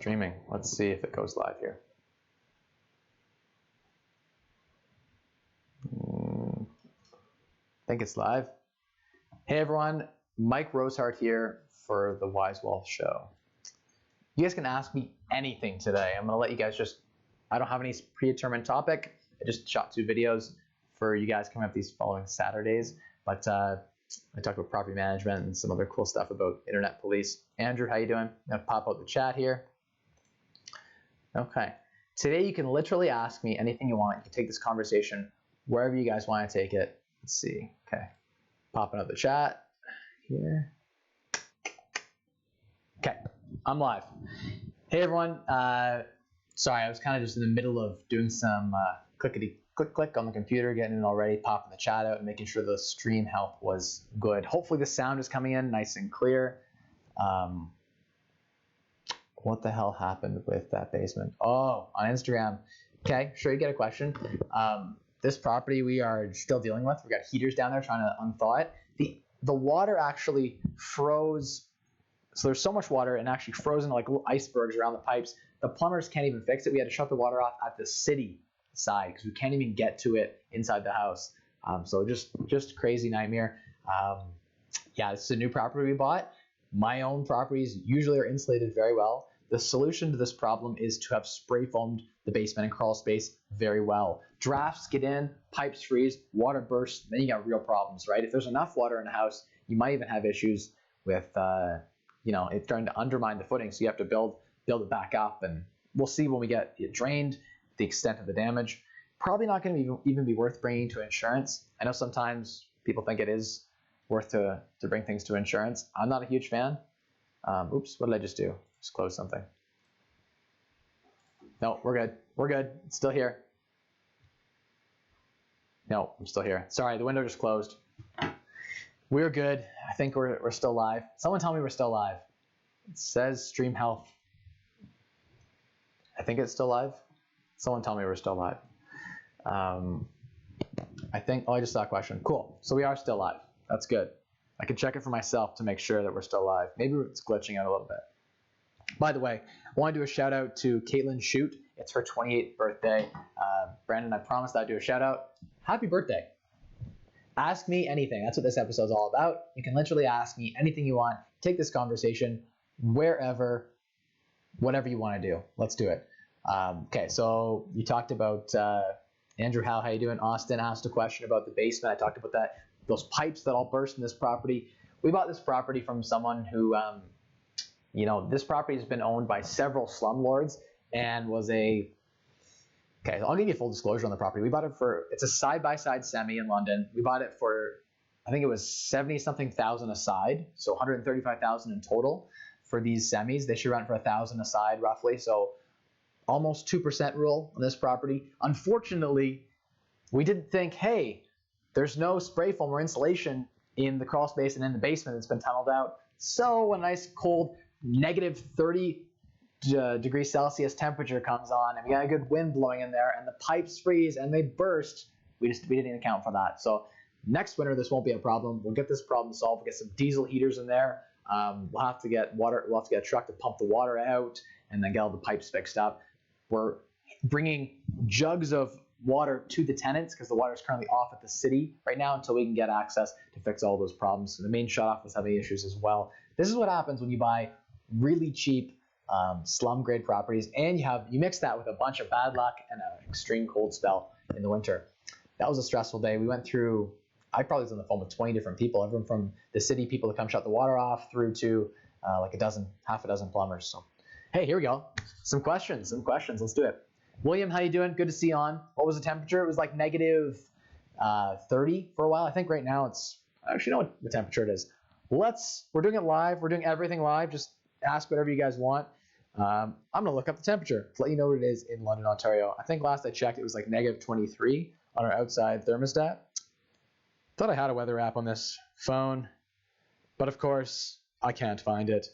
Streaming. Let's see if it goes live here. I think it's live. Hey everyone, Mike Rosehart here for the Wise Wealth Show. You guys can ask me anything today. I'm gonna let you guys I don't have any predetermined topic. I just shot 2 videos for you guys coming up these following Saturdays. But I talked about property management and some other cool stuff about internet police. Andrew, how you doing? I'm gonna pop out the chat here. Okay, today you can literally ask me anything you want. You can take this conversation wherever you guys want to take it. Let's see. Okay, popping out the chat here. Okay, I'm live. Hey everyone. Sorry, I was kind of just in the middle of doing some click on the computer, getting it already, popping the chat out and making sure the stream health was good. Hopefully the sound is coming in nice and clear. What the hell happened with that basement? Oh, on Instagram. Okay, sure, you get a question. This property we are still dealing with. We got heaters down there trying to unthaw it. The water actually froze. So there's so much water and actually frozen like little icebergs around the pipes. The plumbers can't even fix it. We had to shut the water off at the city side because we can't even get to it inside the house. So just crazy nightmare. Yeah, this is a new property we bought. My own properties usually are insulated very well. The solution to this problem is to have spray foamed the basement and crawl space very well. Drafts get in, pipes freeze, water bursts, then you got real problems, right? If there's enough water in a house, you might even have issues with, it's starting to undermine the footing, so you have to build it back up, and we'll see when we get it drained, the extent of the damage. Probably not going to even be worth bringing to insurance. I know sometimes people think it is worth to bring things to insurance. I'm not a huge fan. Oops, what did I just do? Just close something. No, we're good. We're good. It's still here. No, I'm still here. Sorry, the window just closed. We're good. I think we're still live. Someone tell me we're still live. It says stream health. I think it's still live. Someone tell me we're still live. I just saw a question. Cool. So we are still live. That's good. I can check it for myself to make sure that we're still live. Maybe it's glitching out a little bit. By the way, I want to do a shout out to Caitlin Shute. It's her 28th birthday. Brandon, I promised I'd do a shout out. Happy birthday. Ask me anything. That's what this episode's all about. You can literally ask me anything you want. Take this conversation wherever, whatever you want to do. Let's do it. Okay, so you talked about Andrew, how you doing? Austin asked a question about the basement. I talked about that. Those pipes that all burst in this property. We bought this property from someone who, this property has been owned by several slumlords and was okay, I'll give you full disclosure on the property. We bought it it's a side-by-side semi in London. We bought it for, I think it was 70-something thousand a side, so 135,000 in total for these semis. They should rent for 1,000 a side roughly, so almost 2% rule on this property. Unfortunately, we didn't think, hey, there's no spray foam or insulation in the crawl space and in the basement that's been tunneled out. So a nice cold negative 30 degrees Celsius temperature comes on, and we got a good wind blowing in there, and the pipes freeze and they burst. We didn't account for that. So next winter, this won't be a problem. We'll get this problem solved. We'll get some diesel heaters in there. We'll have to get water. We'll have to get a truck to pump the water out and then get all the pipes fixed up. We're bringing jugs of water to the tenants because the water is currently off at the city right now until we can get access to fix all those problems. So the main shutoff was having issues as well. This is what happens when you buy really cheap slum grade properties and you mix that with a bunch of bad luck and an extreme cold spell in the winter. That was a stressful day. We went through, I probably was on the phone with 20 different people, everyone from the city people to come shut the water off through to half a dozen plumbers. So hey, here we go. Some questions. Let's do it. William, how you doing? Good to see you on. What was the temperature? It was like negative 30 for a while. I think right now it's, I actually know what the temperature it is. We're doing it live. We're doing everything live. Just ask whatever you guys want. I'm going to look up the temperature to let you know what it is in London, Ontario. I think last I checked, it was like negative 23 on our outside thermostat. Thought I had a weather app on this phone, but of course, I can't find it.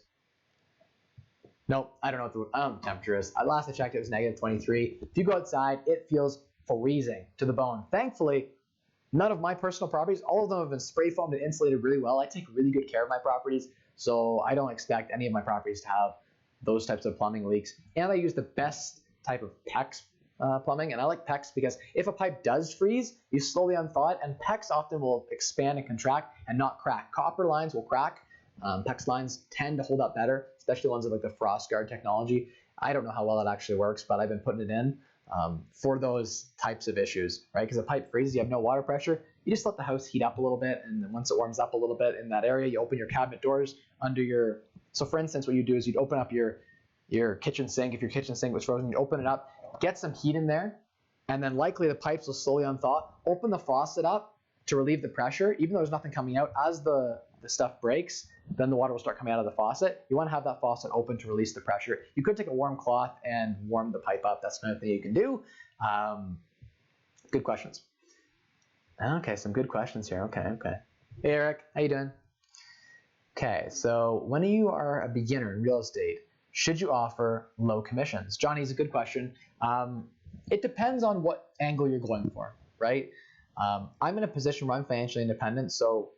Nope, I don't know what the temperature is. Last I checked, it was negative 23. If you go outside, it feels freezing to the bone. Thankfully, none of my personal properties, all of them have been spray foamed and insulated really well. I take really good care of my properties, so I don't expect any of my properties to have those types of plumbing leaks. And I use the best type of PEX plumbing, and I like PEX because if a pipe does freeze, you slowly unthaw it, and PEX often will expand and contract and not crack. Copper lines will crack. PEX lines tend to hold up better, especially ones with like the frost guard technology. I don't know how well it actually works, but I've been putting it in for those types of issues, right? Because a pipe freezes, you have no water pressure. You just let the house heat up a little bit, and then once it warms up a little bit in that area, you open your cabinet doors under your. So for instance, what you do is you'd open up your kitchen sink. If your kitchen sink was frozen, you'd open it up, get some heat in there, and then likely the pipes will slowly unthaw. Open the faucet up to relieve the pressure, even though there's nothing coming out. As the stuff breaks, then the water will start coming out of the faucet. You want to have that faucet open to release the pressure. You could take a warm cloth and warm the pipe up. That's another thing you can do. Good questions. Okay, some good questions here. Okay. Hey, Eric, how you doing? Okay, so when you are a beginner in real estate, should you offer low commissions? Johnny's a good question. It depends on what angle you're going for, right? I'm in a position where I'm financially independent, so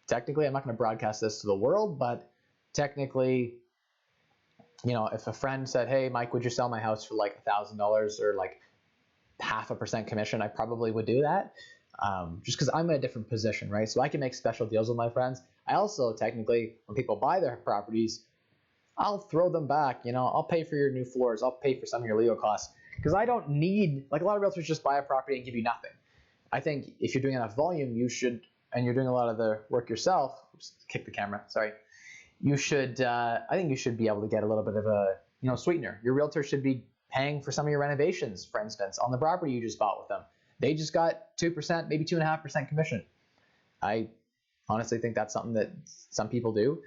technically I'm not going to broadcast this to the world, but technically, if a friend said, hey, Mike, would you sell my house for like $1,000 or like 0.5% commission, I probably would do that. Just because I'm in a different position, right? So I can make special deals with my friends. I also technically, when people buy their properties, I'll throw them back. I'll pay for your new floors. I'll pay for some of your legal costs because I don't need, like a lot of realtors just buy a property and give you nothing. I think if you're doing enough volume, you should, and you're doing a lot of the work yourself, kick the camera, sorry. You should, I think you should be able to get a little bit of a, sweetener. Your realtor should be paying for some of your renovations, for instance, on the property you just bought with them. They just got 2%, maybe 2.5% commission. I honestly think that's something that some people do.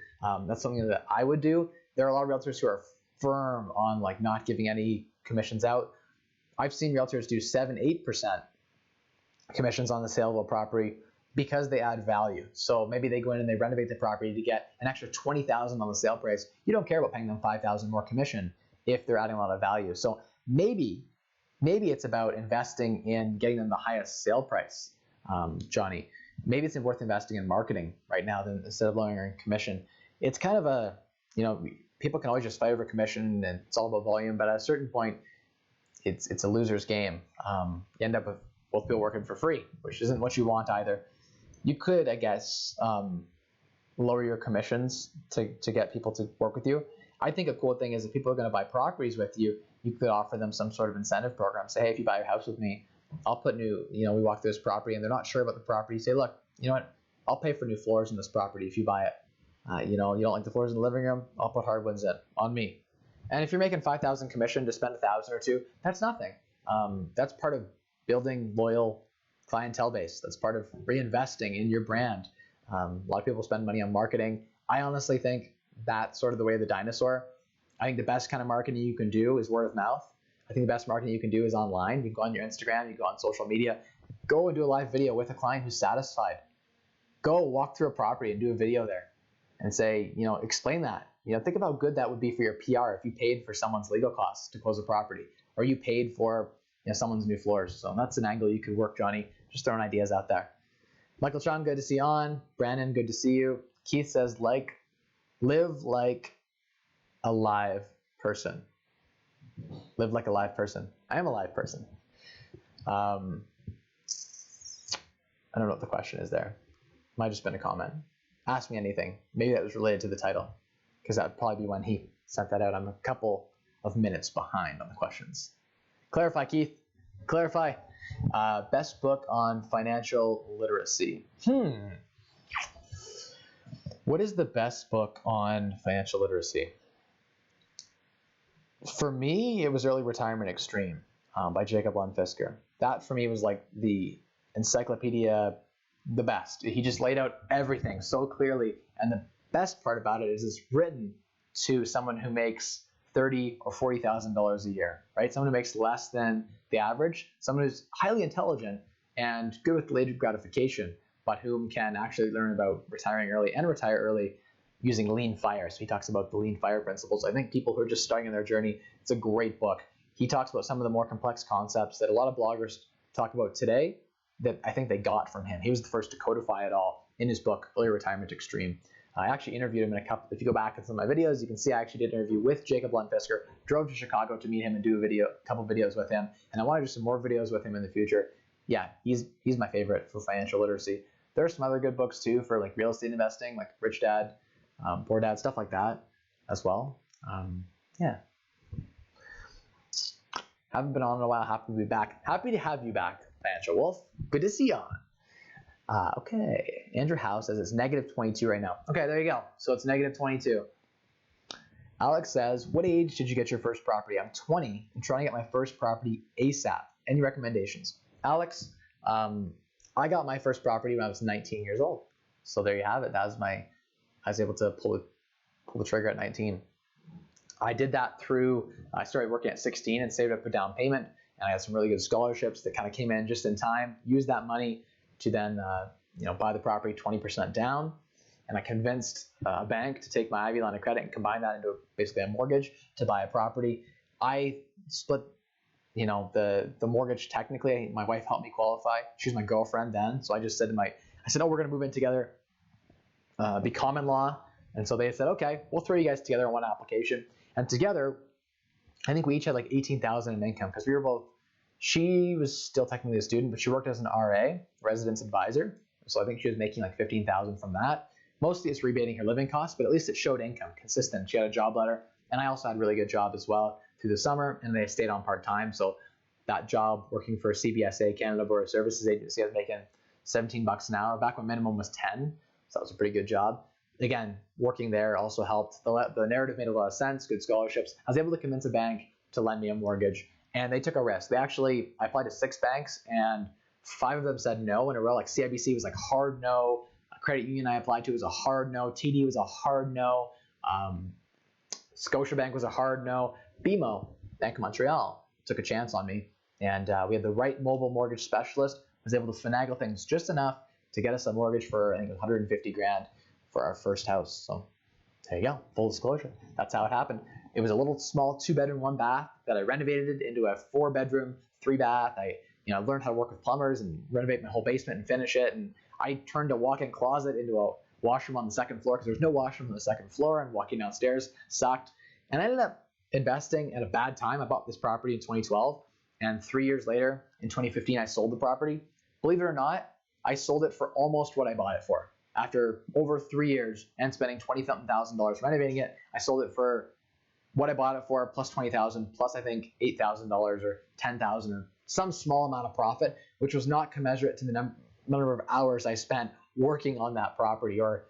That's something that I would do. There are a lot of realtors who are firm on like not giving any commissions out. I've seen realtors do 7-8% commissions on the sale of a property because they add value. So maybe they go in and they renovate the property to get an extra $20,000 on the sale price. You don't care about paying them $5,000 more commission if they're adding a lot of value. So maybe it's about investing in getting them the highest sale price, Johnny. Maybe it's worth investing in marketing right now instead of lowering commission. It's kind of a, people can always just fight over commission and it's all about volume, but at a certain point, it's a loser's game. You end up with both people working for free, which isn't what you want either. You could, I guess, lower your commissions to get people to work with you. I think a cool thing is if people are going to buy properties with you, you could offer them some sort of incentive program. Say, hey, if you buy a house with me, I'll put we walk through this property and they're not sure about the property. Say, look, you know what? I'll pay for new floors in this property if you buy it. You don't like the floors in the living room? I'll put hardwoods in on me. And if you're making $5,000 commission to spend $1,000 or $2,000, that's nothing. That's part of building loyal clientele base. That's part of reinvesting in your brand. A lot of people spend money on marketing. I honestly think that's sort of the way of the dinosaur. I think the best kind of marketing you can do is word of mouth. I think the best marketing you can do is online. You can go on your Instagram, you go on social media, go and do a live video with a client who's satisfied. Go walk through a property and do a video there and say, explain that. Think of how good that would be for your PR if you paid for someone's legal costs to close a property, or you paid for someone's new floors. So that's an angle you could work, Johnny. Just throwing ideas out there. Michael Sean, good to see you on. Brandon, good to see you. Keith says, live like a live person. Live like a live person. I am a live person. I don't know what the question is there. Might have just been a comment. Ask me anything. Maybe that was related to the title, because that would probably be when he sent that out. I'm a couple of minutes behind on the questions. Clarify, Keith. Clarify. Best book on financial literacy. What is the best book on financial literacy? For me, it was Early Retirement Extreme by Jacob Lundfisker. That for me was like the encyclopedia, the best. He just laid out everything so clearly. And the best part about it is it's written to someone who makes $30,000 or $40,000 a year, right? Someone who makes less than the average, someone who's highly intelligent and good with delayed gratification, but whom can actually learn about retiring early and retire early using lean fire. So he talks about the lean fire principles. I think people who are just starting on their journey, it's a great book. He talks about some of the more complex concepts that a lot of bloggers talk about today that I think they got from him. He was the first to codify it all in his book, Early Retirement Extreme. I actually interviewed him in a couple. If you go back to some of my videos, you can see I actually did an interview with Jacob Lundfisker. Drove to Chicago to meet him and do a couple videos with him. And I want to do some more videos with him in the future. Yeah, he's my favorite for financial literacy. There are some other good books too for like real estate investing, like Rich Dad, Poor Dad, stuff like that as well. Yeah. Haven't been on in a while. Happy to be back. Happy to have you back, Financial Wolf. Good to see you on. Okay. Andrew House says it's negative 22 right now. Okay, there you go. So it's negative 22. Alex says, what age did you get your first property? I'm 20 and trying to get my first property ASAP. Any recommendations? Alex, I got my first property when I was 19 years old. So there you have it. I was able to pull the trigger at 19. I did that I started working at 16 and saved up a down payment, and I had some really good scholarships that kind of came in just in time. Used that money to then buy the property 20% down, and I convinced a bank to take my Ivy line of credit and combine that into basically a mortgage to buy a property. I split the mortgage technically. My wife helped me qualify. She was my girlfriend then, so I just said oh, we're going to move in together, be common law. And so they said, okay, we'll throw you guys together in one application. And together, I think we each had like $18,000 in income because we were both. She was still technically a student, but she worked as an RA, residence advisor. So I think she was making like $15,000 from that. Mostly it's rebating her living costs, but at least it showed income, consistent. She had a job letter, and I also had a really good job as well through the summer, and they stayed on part-time. So that job working for CBSA, Canada Border Services Agency, I was making $17 an hour back when minimum was 10. So that was a pretty good job. Again, working there also helped. The narrative made a lot of sense, good scholarships. I was able to convince a bank to lend me a mortgage, and they took a risk. I applied to 6 banks, and 5 of them said no in a row. Like CIBC was like hard no. Credit union I applied to was a hard no. TD was a hard no. Scotiabank was a hard no. BMO, Bank of Montreal, took a chance on me, and we had the right mobile mortgage specialist. Was able to finagle things just enough to get us a mortgage for I think $150,000 for our first house. So there you go, full disclosure. That's how it happened. It was a little small 2-bedroom, 1-bath that I renovated into a 4-bedroom, 3-bath. I learned how to work with plumbers and renovate my whole basement and finish it. And I turned a walk-in closet into a washroom on the 2nd floor because there was no washroom on the 2nd floor, and walking downstairs sucked. And I ended up investing at a bad time. I bought this property in 2012, and 3 years later, in 2015, I sold the property. Believe it or not, I sold it for almost what I bought it for. After over 3 years and spending $20,000 renovating it, I sold it for what I bought it for plus $20,000 plus I think $8,000 or $10,000 or some small amount of profit, which was not commensurate to the number of hours I spent working on that property, or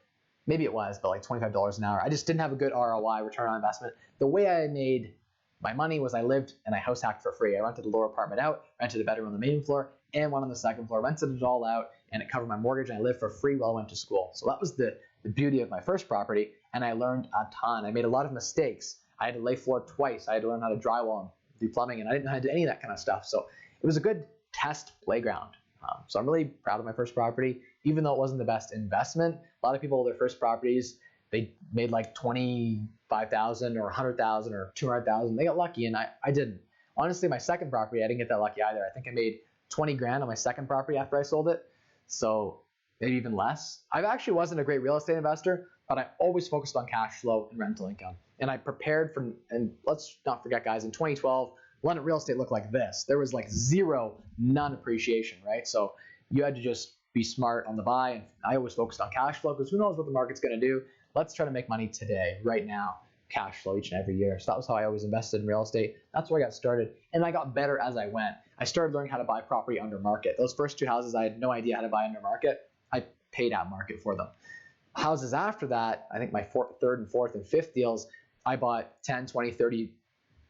maybe it was, but like $25 an hour. I just didn't have a good ROI, return on investment. The way I made my money was I lived and I house hacked for free. I rented the lower apartment out, rented a bedroom on the main floor and one on the 2nd floor, rented it all out, and it covered my mortgage, and I lived for free while I went to school. So that was the beauty of my first property, and I learned a ton. I made a lot of mistakes. I had to lay floor twice. I had to learn how to drywall and do plumbing, and I didn't know how to do any of that kind of stuff. So it was a good test playground. So I'm really proud of my first property, even though it wasn't the best investment. A lot of people, their first properties, they made like $25,000 or $100,000 or $200,000. They got lucky, and I didn't. Honestly, my second property, I didn't get that lucky either. I think I made $20,000 on my second property after I sold it. So maybe even less. I actually wasn't a great real estate investor, but I always focused on cash flow and rental income. And I prepared for, and let's not forget, guys, in 2012, London real estate looked like this. There was like none appreciation, right? So you had to just be smart on the buy. And I always focused on cash flow because who knows what the market's going to do. Let's try to make money today, right now, cash flow each and every year. So that was how I always invested in real estate. That's where I got started. And I got better as I went. I started learning how to buy property under market. Those first 2 houses, I had no idea how to buy under market. I paid at market for them. Houses after that, I think my 3rd and 4th and 5th deals, I bought 10, 20,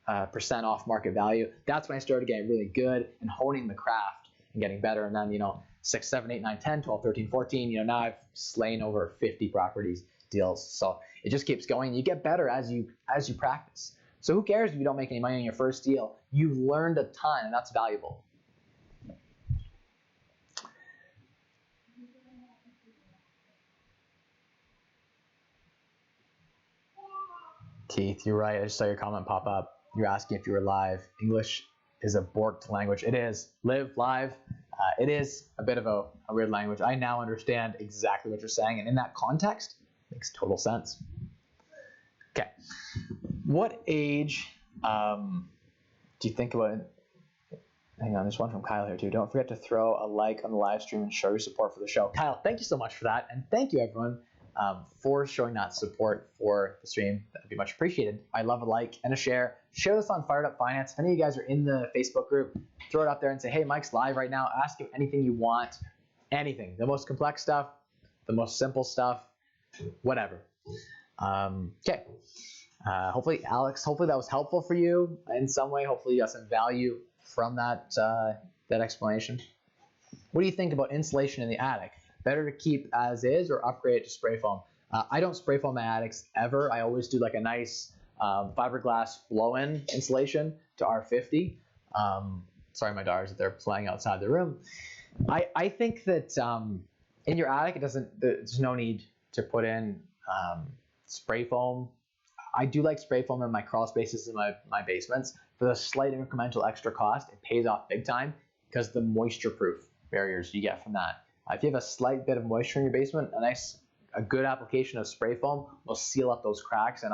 30% off market value. That's when I started getting really good and honing the craft and getting better. And then, 6, 7, 8, 9, 10, 12, 13, 14, now I've slain over 50 properties deals. So it just keeps going. You get better as you practice. So who cares if you don't make any money on your first deal? You've learned a ton, and that's valuable. Keith, you're right. I just saw your comment pop up. You're asking if you were live. English is a borked language. It is. Live, live. It is a bit of a weird language. I now understand exactly what you're saying. And in that context, Makes total sense. Okay. What age do you think about it? Hang on, there's one from Kyle here too. Don't forget to throw a like on the live stream and show your support for the show. Kyle, thank you so much for that. And thank you everyone for showing that support for the stream. That would be much appreciated. I love a like and a share. Share this on Fired Up Finance. If any of you guys are in the Facebook group, throw it up there and say, hey, Mike's live right now. Ask him anything you want. Anything. The most complex stuff, the most simple stuff, whatever. Okay. Hopefully, Alex, hopefully that was helpful for you in some way. Hopefully you got some value from that explanation. What do you think about insulation in the attic? Better to keep as is or upgrade it to spray foam? I don't spray foam my attics ever. I always do like a nice fiberglass blow-in insulation to R50. Sorry, my daughters, they're playing outside the room. I think that in your attic, there's no need to put in spray foam. I do like spray foam in my crawl spaces in my basements. For the slight incremental extra cost, it pays off big time because the moisture-proof barriers you get from that. If you have a slight bit of moisture in your basement, a good application of spray foam will seal up those cracks. And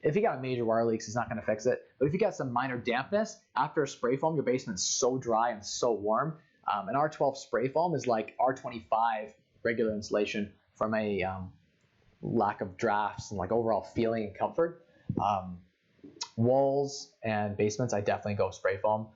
if you got major water leaks, it's not going to fix it. But if you got some minor dampness, after a spray foam, your basement's so dry and so warm. An R12 spray foam is like R25 regular insulation from a lack of drafts and like overall feeling and comfort. Walls and basements, I definitely go spray foam,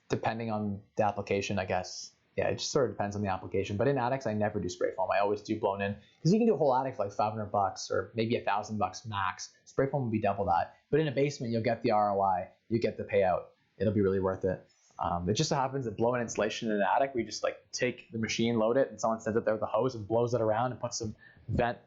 depending on the application, I guess. Yeah, it just sort of depends on the application. But in attics, I never do spray foam. I always do blown in because you can do a whole attic for like $500 or maybe $1,000 max. Spray foam would be double that. But in a basement, you'll get the ROI, you get the payout. It'll be really worth it. It just so happens that blow-in insulation in an attic, we just like take the machine, load it, and someone sends it there with a hose and blows it around and puts some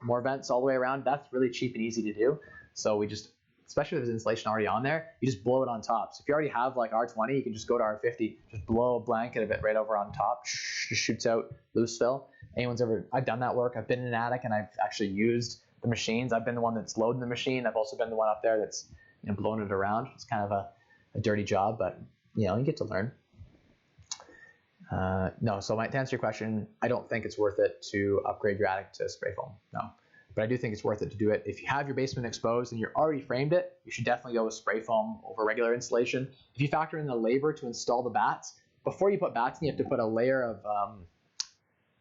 more vents all the way around. That's really cheap and easy to do. So we just, especially if there's insulation already on there, you just blow it on top. So if you already have like R20, you can just go to R50, just blow a blanket of it right over on top, just shoots out loose fill. I've done that work. I've been in an attic and I've actually used the machines. I've been the one that's loading the machine. I've also been the one up there that's blowing it around. It's kind of a dirty job, but you get to learn. No, so to answer your question, I don't think it's worth it to upgrade your attic to spray foam. No, but I do think it's worth it to do it. If you have your basement exposed and you're already framed it, you should definitely go with spray foam over regular insulation. If you factor in the labor to install the bats, before you put bats in, you have to put a layer of,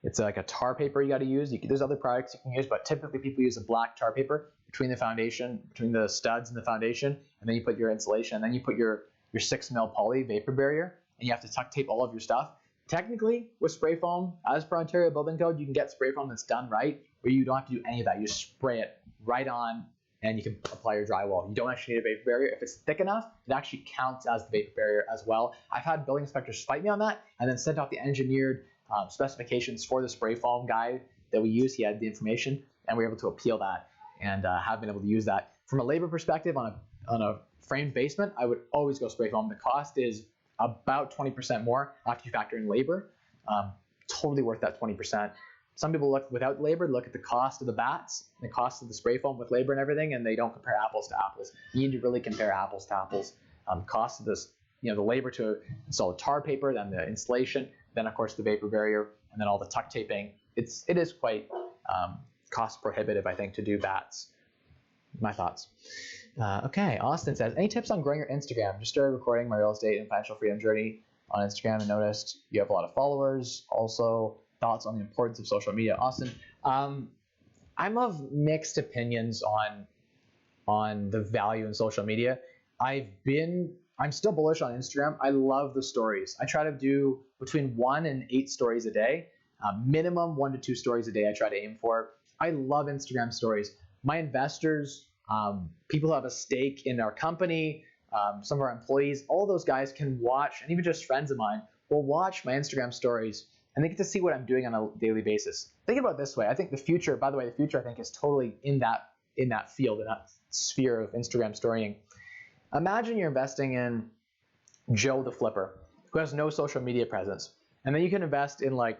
it's like a tar paper you got to use. There's other products you can use, but typically people use a black tar paper between the foundation, between the studs and the foundation, and then you put your insulation, and then you put your 6 mil poly vapor barrier, and you have to tuck tape all of your stuff. Technically, with spray foam, as per Ontario Building Code, you can get spray foam that's done right, where you don't have to do any of that. You just spray it right on, and you can apply your drywall. You don't actually need a vapor barrier. If it's thick enough, it actually counts as the vapor barrier as well. I've had building inspectors fight me on that, and then sent out the engineered specifications for the spray foam guide that we use. He had the information, and we were able to appeal that, and have been able to use that. From a labor perspective, on a framed basement, I would always go spray foam. The cost is about 20% more after you factor in labor. Totally worth that 20%. Some people look without labor, look at the cost of the bats, the cost of the spray foam with labor and everything, and they don't compare apples to apples. You need to really compare apples to apples. Cost of this, the labor to install the tar paper, then the installation, then of course the vapor barrier, and then all the tuck taping. It is quite cost prohibitive, I think, to do bats. My thoughts. Okay, Austin says, any tips on growing your Instagram? Just started recording my real estate and financial freedom journey on Instagram and noticed you have a lot of followers. Also, thoughts on the importance of social media. Austin, I'm of mixed opinions on the value in social media. I'm still bullish on Instagram. I love the stories. I try to do between 1 and 8 stories a day. Minimum 1 to 2 stories a day I try to aim for. I love Instagram stories. My investors, people who have a stake in our company, some of our employees, all those guys can watch, and even just friends of mine will watch my Instagram stories, and they get to see what I'm doing on a daily basis. Think about it this way. I think the future, by the way, I think is totally in that field, in that sphere of Instagram storying. Imagine you're investing in Joe the Flipper, who has no social media presence, and then you can invest in like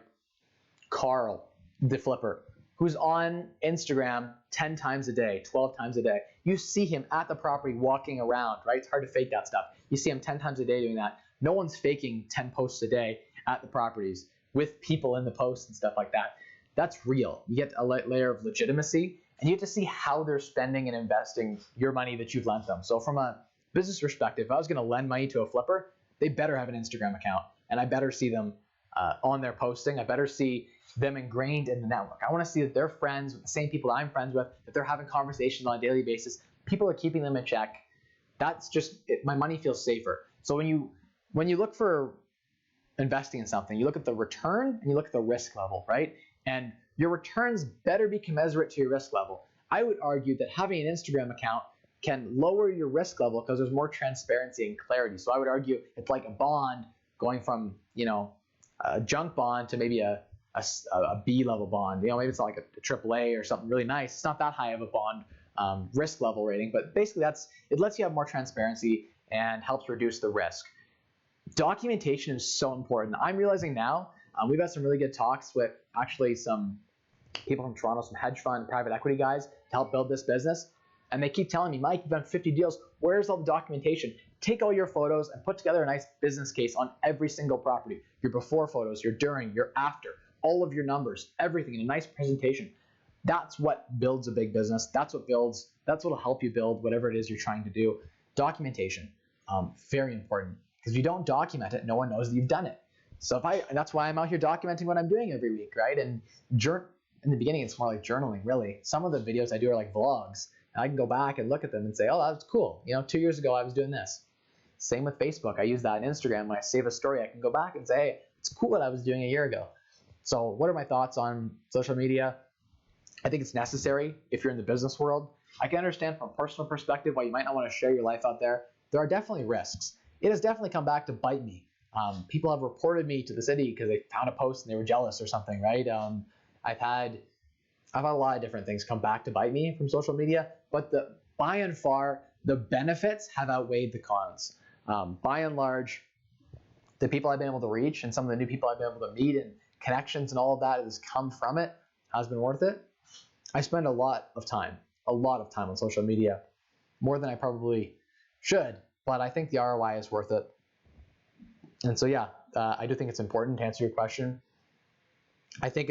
Carl the Flipper, who's on Instagram 10 times a day, 12 times a day. You see him at the property walking around, right? It's hard to fake that stuff. You see him 10 times a day doing that. No one's faking 10 posts a day at the properties with people in the posts and stuff like that. That's real. You get a layer of legitimacy, and you have to see how they're spending and investing your money that you've lent them. So from a business perspective, if I was going to lend money to a flipper, they better have an Instagram account, and I better see them on their posting. I better see them ingrained in the network. I want to see that they're friends with the same people I'm friends with, that they're having conversations on a daily basis. People are keeping them in check. That's just my money feels safer. So when you look for investing in something, you look at the return and you look at the risk level, right? And your returns better be commensurate to your risk level. I would argue that having an Instagram account can lower your risk level because there's more transparency and clarity. So I would argue it's like a bond going from, a junk bond to maybe a B level bond. Maybe it's like a AAA or something really nice. It's not that high of a bond risk level rating, but basically it lets you have more transparency and helps reduce the risk. Documentation is so important. I'm realizing now, we've had some really good talks with actually some people from Toronto, some hedge fund, private equity guys to help build this business. And they keep telling me, Mike, you've done 50 deals. Where's all the documentation? Take all your photos and put together a nice business case on every single property. Your before photos, your during, your after, all of your numbers, everything in a nice presentation. That's what builds a big business. That's what'll help you build whatever it is you're trying to do. Documentation, very important. Because if you don't document it, no one knows that you've done it. So that's why I'm out here documenting what I'm doing every week, right? And in the beginning, it's more like journaling, really. Some of the videos I do are like vlogs. And I can go back and look at them and say, oh, that's cool. 2 years ago, I was doing this. Same with Facebook. I use that in Instagram. When I save a story, I can go back and say, hey, it's cool what I was doing a year ago. So what are my thoughts on social media? I think it's necessary if you're in the business world. I can understand from a personal perspective why you might not want to share your life out there. There are definitely risks. It has definitely come back to bite me. People have reported me to the city because they found a post and they were jealous or something, right? I've had a lot of different things come back to bite me from social media, but by and far, the benefits have outweighed the cons. By and large, the people I've been able to reach and some of the new people I've been able to meet and connections and all of that has come from it has been worth it. I spend a lot of time on social media, more than I probably should, but I think the ROI is worth it. And so, I do think it's important to answer your question. I think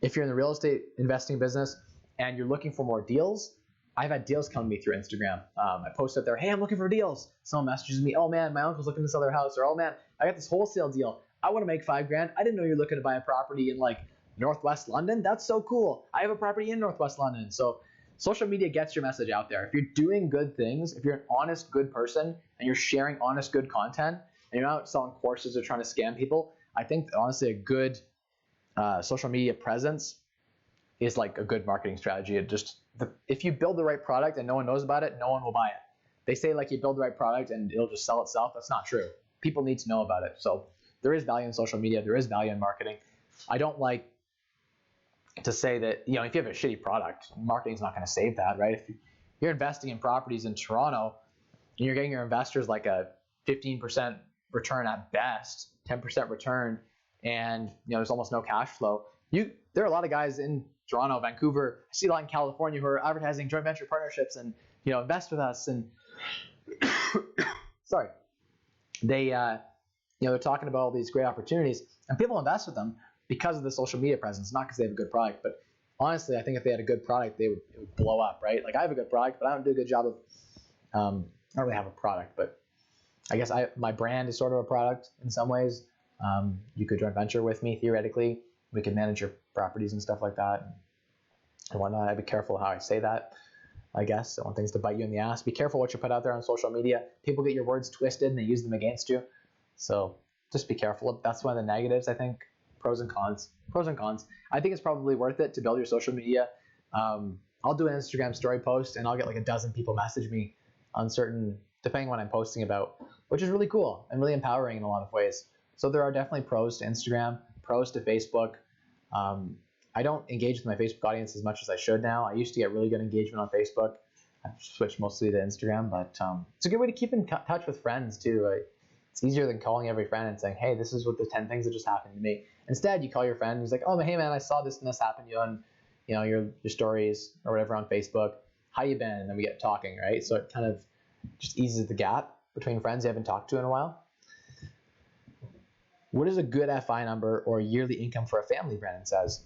if you're in the real estate investing business and you're looking for more deals, I've had deals come to me through Instagram. I post up there, hey, I'm looking for deals. Someone messages me, oh man, my uncle's looking to sell their house, or oh man, I got this wholesale deal. I want to make $5,000. I didn't know you're looking to buy a property in like Northwest London. That's so cool. I have a property in Northwest London. So social media gets your message out there. If you're doing good things, if you're an honest, good person, and you're sharing honest, good content, and you're not selling courses or trying to scam people, I think honestly a good social media presence is like a good marketing strategy. If you build the right product and no one knows about it, no one will buy it. They say like you build the right product and it'll just sell itself. That's not true. People need to know about it. So there is value in social media. There is value in marketing. I don't like to say that, if you have a shitty product, marketing's not going to save that, right? If you're investing in properties in Toronto and you're getting your investors like a 15% return at best, 10% return, and there's almost no cash flow. There are a lot of guys in Toronto, Vancouver, I see a lot in California who are advertising joint venture partnerships and invest with us, and sorry, they're talking about all these great opportunities, and people invest with them because of the social media presence, not because they have a good product. But honestly, I think if they had a good product, it would blow up, right? Like I have a good product, but I don't do a good job of I don't really have a product, but I guess my brand is sort of a product in some ways. You could joint venture with me theoretically. We could manage your properties and stuff like that and whatnot. I'd be careful how I say that, I guess. I want things to bite you in the ass. Be careful what you put out there on social media. People get your words twisted and they use them against you. So just be careful. That's one of the negatives, I think. Pros and cons. I think it's probably worth it to build your social media. I'll do an Instagram story post and I'll get like a dozen people message me on certain, depending on what I'm posting about, which is really cool and really empowering in a lot of ways. So there are definitely pros to Instagram, pros to Facebook. I don't engage with my Facebook audience as much as I should now. I used to get really good engagement on Facebook. I've switched mostly to Instagram, but it's a good way to keep in touch with friends too. It's easier than calling every friend and saying, hey, this is what the 10 things that just happened to me. Instead, you call your friend and he's like, oh, hey man, I saw this and this happen to you on your stories or whatever on Facebook. How you been? And then we get talking, right? So it kind of just eases the gap between friends you haven't talked to in a while. What is a good FI number or yearly income for a family, Brandon says?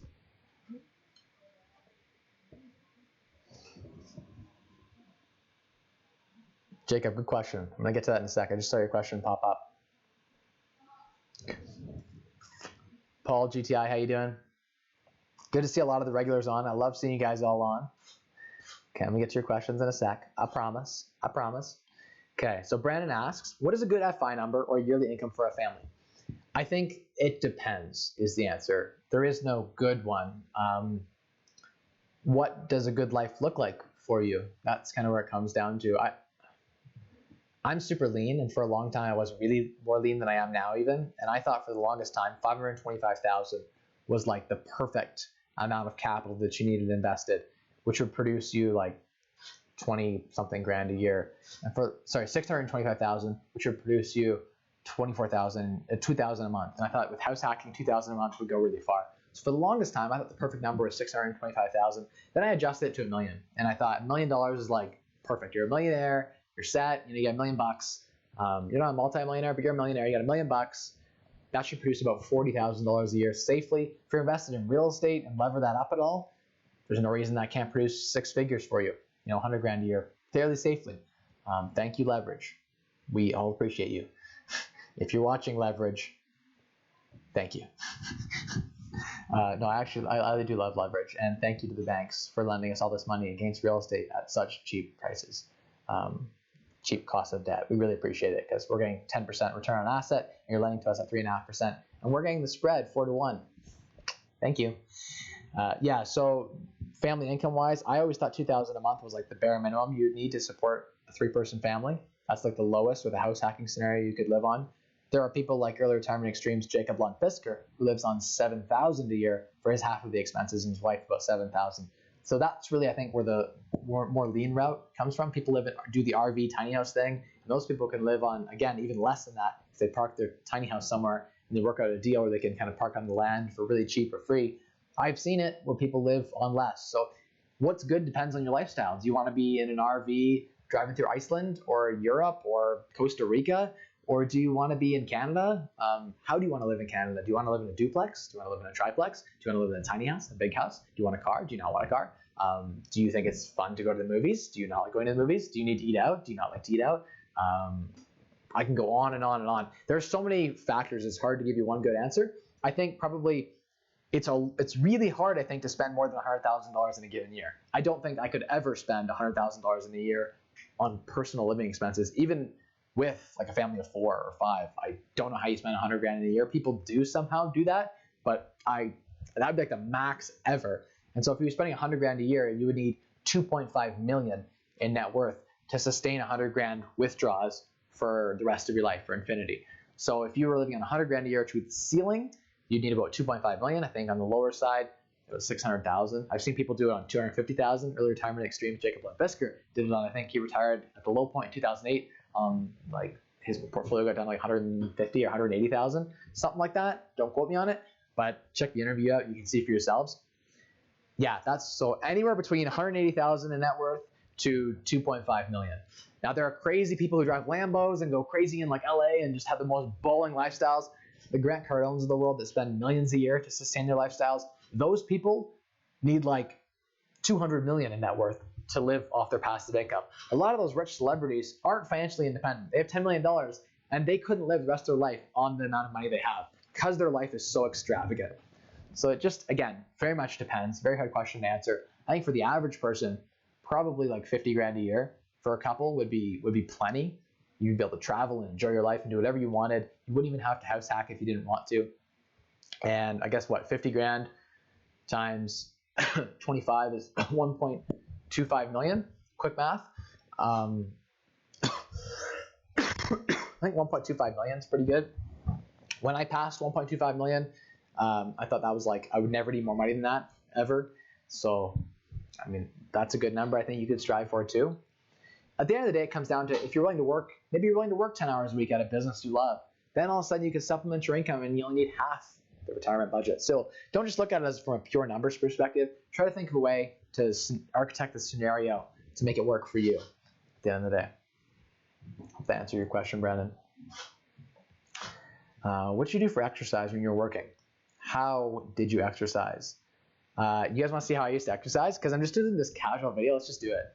Jacob, good question. I'm going to get to that in a sec. I just saw your question pop up. Paul, GTI, how you doing? Good to see a lot of the regulars on. I love seeing you guys all on. Okay, I'm going to get to your questions in a sec. I promise. I promise. Okay, so Brandon asks, what is a good FI number or yearly income for a family? I think it depends is the answer. There is no good one. What does a good life look like for you? That's kind of where it comes down to. I'm super lean, and for a long time I was really more lean than I am now even. And I thought for the longest time, $525,000 was like the perfect amount of capital that you needed invested, which would produce you like 20 something grand a year. And $625,000, which would produce you 24,000, 2,000 a month. And I thought with house hacking, 2,000 a month would go really far. So for the longest time, I thought the perfect number was 625,000. Then I adjusted it to $1 million, and I thought $1 million is like perfect. You're a millionaire, you're set. You got $1 million bucks. You're not a multi-millionaire, but you're a millionaire. You got $1 million bucks. That should produce about $40,000 a year safely. If you're invested in real estate and lever that up at all, there's no reason that can't produce six figures for you. 100 grand a year fairly safely. Thank you, Leverage. We all appreciate you. If you're watching Leverage, thank you. No, actually, I do love Leverage, and thank you to the banks for lending us all this money against real estate at such cheap prices, cheap cost of debt. We really appreciate it because we're getting 10% return on asset, and you're lending to us at 3.5%, and we're getting the spread 4-1. Thank you. Yeah, so family income-wise, I always thought $2,000 a month was like the bare minimum you'd need to support a 3-person family. That's like the lowest with a house hacking scenario you could live on. There are people like early retirement extremes Jacob Lund-Fisker, who lives on $7,000 a year for his half of the expenses, and his wife about $7,000. So that's really, I think, where the more lean route comes from. People do the RV tiny house thing, and those people can live on, again, even less than that if they park their tiny house somewhere and they work out a deal where they can kind of park on the land for really cheap or free. I've seen it where people live on less. So what's good depends on your lifestyle. Do you want to be in an RV driving through Iceland or Europe or Costa Rica? Or do you want to be in Canada? How do you want to live in Canada? Do you want to live in a duplex? Do you want to live in a triplex? Do you want to live in a tiny house, a big house? Do you want a car? Do you not want a car? Do you think it's fun to go to the movies? Do you not like going to the movies? Do you need to eat out? Do you not like to eat out? I can go on and on and on. There's so many factors. It's hard to give you one good answer. I think probably it's really hard, I think, to spend more than $100,000 in a given year. I don't think I could ever spend $100,000 in a year on personal living expenses, even with like a family of 4 or 5. I don't know how you spend 100 grand in a year. People do somehow do that, but that would be like the max ever. And so if you were spending 100 grand a year, you would need 2.5 million in net worth to sustain 100 grand withdrawals for the rest of your life, for infinity. So if you were living on 100 grand a year to the ceiling, you'd need about 2.5 million. I think on the lower side, it was 600,000. I've seen people do it on 250,000. Early retirement extremes Jacob Lund-Fisker did it on, I think he retired at the low point in 2008. Like his portfolio got down to like 150 or 180,000, something like that. Don't quote me on it, but check the interview out. You can see for yourselves. Yeah, that's so anywhere between 180,000 in net worth to 2.5 million. Now there are crazy people who drive Lambos and go crazy in like LA and just have the most bowling lifestyles. The Grant Cardones of the world that spend millions a year to sustain their lifestyles. Those people need like 200 million in net worth to live off their passive income. A lot of those rich celebrities aren't financially independent. They have $10 million and they couldn't live the rest of their life on the amount of money they have because their life is so extravagant. So it just, again, very much depends. Very hard question to answer. I think for the average person, probably like 50 grand a year for a couple would be plenty. You'd be able to travel and enjoy your life and do whatever you wanted. You wouldn't even have to house hack if you didn't want to. And I guess what, 50 grand times 25 is 1.25 million. Quick math. I think 1.25 million is pretty good. When I passed 1.25 million, I thought that was like, I would never need more money than that ever. So, I mean, that's a good number I think you could strive for too. At the end of the day, it comes down to if you're willing to work, maybe you're willing to work 10 hours a week at a business you love. Then all of a sudden you can supplement your income and you only need half the retirement budget. So don't just look at it as from a pure numbers perspective. Try to think of a way to architect the scenario to make it work for you at the end of the day. Hope that answered your question, Brandon. What do you do for exercise when you're working? How did you exercise? You guys want to see how I used to exercise? Because I'm just doing this casual video. Let's just do it.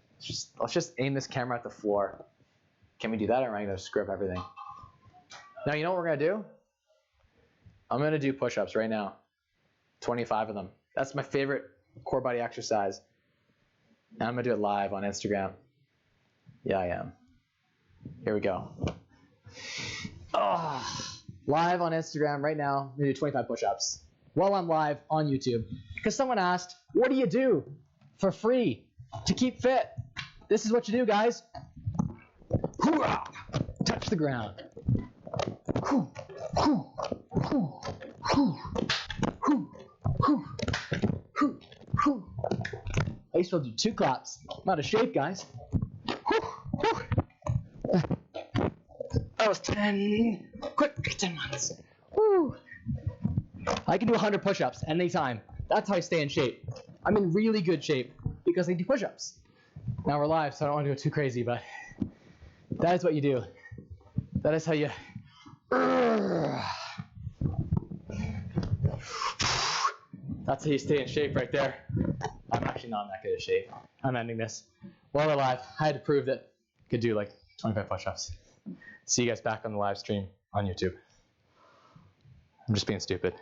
Let's just aim this camera at the floor. Can we do that, or am I going to screw up everything? Now, you know what we're going to do? I'm going to do push-ups right now. 25 of them. That's my favorite core body exercise. And I'm going to do it live on Instagram. Yeah, I am. Here we go. Oh, live on Instagram right now. I'm going to do 25 push-ups while I'm live on YouTube. Because someone asked, what do you do for free to keep fit? This is what you do, guys. Hoorah! Touch the ground. Hoo, hoo, hoo, hoo, hoo, hoo, hoo, hoo. I used to do 2 claps. I'm out of shape, guys. Whew, whew. That was 10. Quick, 10 months. Woo. I can do 100 push-ups anytime. That's how I stay in shape. I'm in really good shape because I do push-ups. Now we're live, so I don't want to go too crazy, but that is what you do. That is how you... That's how you stay in shape right there. I'm actually not in that good of shape. I'm ending this. While we're live, I had to prove that I could do like 25 push-ups. See you guys back on the live stream on YouTube. I'm just being stupid.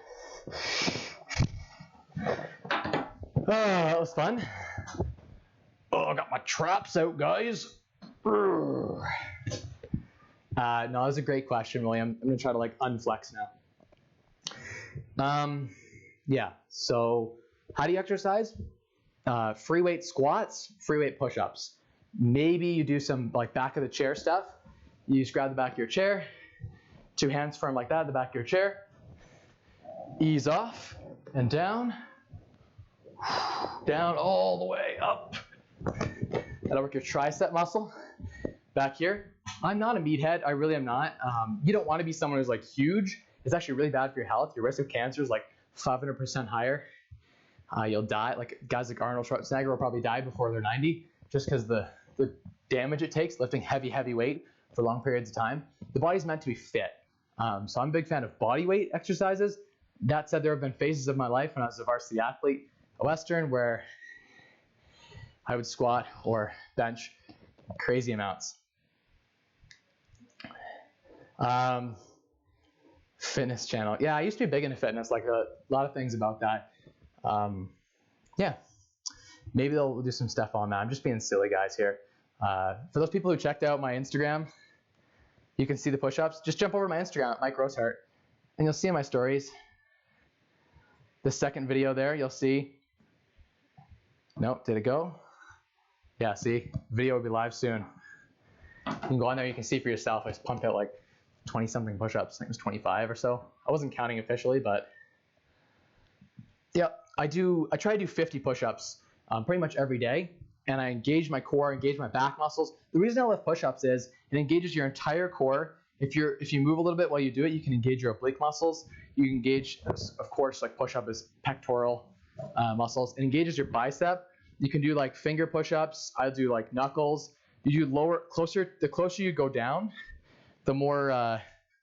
Oh, that was fun. Oh, I got my traps out, guys. No, that was a great question, William. I'm going to try to like unflex now. Yeah, so how do you exercise? Free weight squats, free weight push-ups. Maybe you do some like back of the chair stuff. You just grab the back of your chair, 2 hands firm like that at the back of your chair. Ease off and down. Down all the way up. That'll work your tricep muscle. Back here. I'm not a meathead. I really am not. You don't want to be someone who's like huge. It's actually really bad for your health. Your risk of cancer is like 500% higher. You'll die. Like guys like Arnold Schwarzenegger will probably die before they're 90 just because the damage it takes lifting heavy weight for long periods of time. The body's meant to be fit. So I'm a big fan of body weight exercises. That said, there have been phases of my life when I was a varsity athlete at Western where I would squat or bench crazy amounts. Fitness channel. Yeah, I used to be big into fitness, like a lot of things about that. Yeah, maybe they'll do some stuff on that. I'm just being silly, guys, here. For those people who checked out my Instagram, you can see the push-ups. Just jump over to my Instagram at Mike Rosehart, and you'll see in my stories. The second video there, you'll see. Nope, did it go? Yeah, see, video will be live soon. You can go on there, you can see for yourself. I just pumped out like 20-something push-ups. I think it was 25 or so. I wasn't counting officially, but yeah, I try to do 50 push-ups pretty much every day, and I engage my core, engage my back muscles. The reason I love push-ups is it engages your entire core. If you move a little bit while you do it, you can engage your oblique muscles. You can engage, of course, like push-up is pectoral muscles. It engages your bicep. You can do like finger push-ups. I do like knuckles. You do the closer you go down, the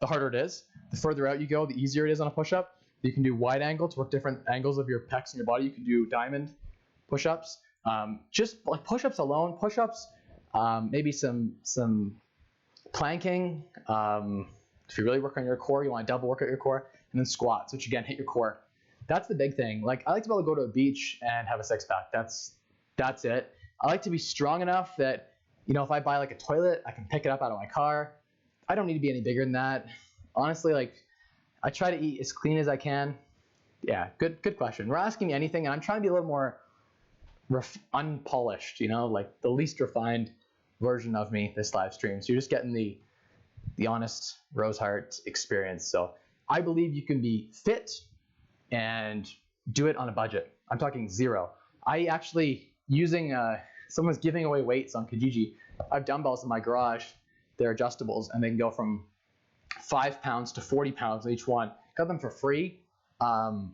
harder it is. The further out you go, the easier it is on a push-up. You can do wide angle to work different angles of your pecs and your body. You can do diamond push-ups. Just like push-ups alone, maybe some planking. If you really work on your core, you want to double work out your core, and then squats, which again hit your core. That's the big thing. Like I like to be able to go to a beach and have a six-pack. That's it. I like to be strong enough that, you know, if I buy like a toilet, I can pick it up out of my car. I don't need to be any bigger than that. Honestly, like I try to eat as clean as I can. Yeah, good question. We're asking me anything, and I'm trying to be a little more unpolished, you know, like the least refined version of me this live stream. So you're just getting the honest Rosehart experience. So I believe you can be fit and do it on a budget. I'm talking zero. I actually someone's giving away weights on Kijiji. I have dumbbells in my garage. They're adjustables, and they can go from 5 pounds to 40 pounds each one. Got them for free. What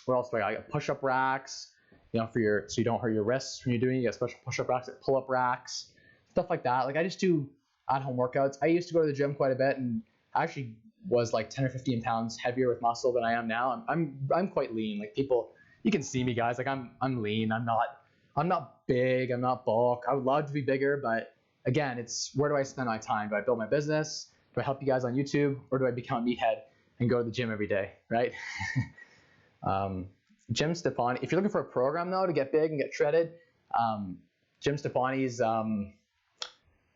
else do I got? Push-up racks, you know, so you don't hurt your wrists when you're doing it. You got special push-up racks, like pull-up racks, stuff like that. Like I just do at-home workouts. I used to go to the gym quite a bit, and I actually was like 10 or 15 pounds heavier with muscle than I am now. I'm quite lean. Like people, you can see me, guys. Like I'm lean. I'm not big. I'm not bulk. I would love to be bigger, but again, it's where do I spend my time? Do I build my business? Do I help you guys on YouTube? Or do I become a meathead and go to the gym every day, right? Jim Stefani, if you're looking for a program though to get big and get shredded, Jim Stefani's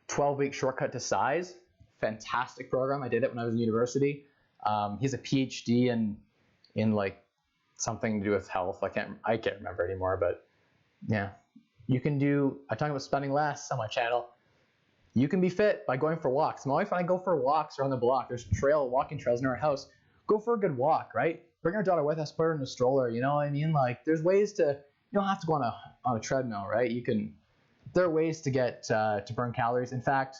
12-week shortcut to size, fantastic program. I did it when I was in university. He's a PhD in like something to do with health. I can't remember anymore, but yeah, you can do. I talk about spending less on my channel. You can be fit by going for walks. My wife and I go for walks around the block. There's walking trails near our house. Go for a good walk, right? Bring our daughter with us, put her in a stroller. You know what I mean? Like, there's ways to. You don't have to go on a treadmill, right? There are ways to get to burn calories. In fact,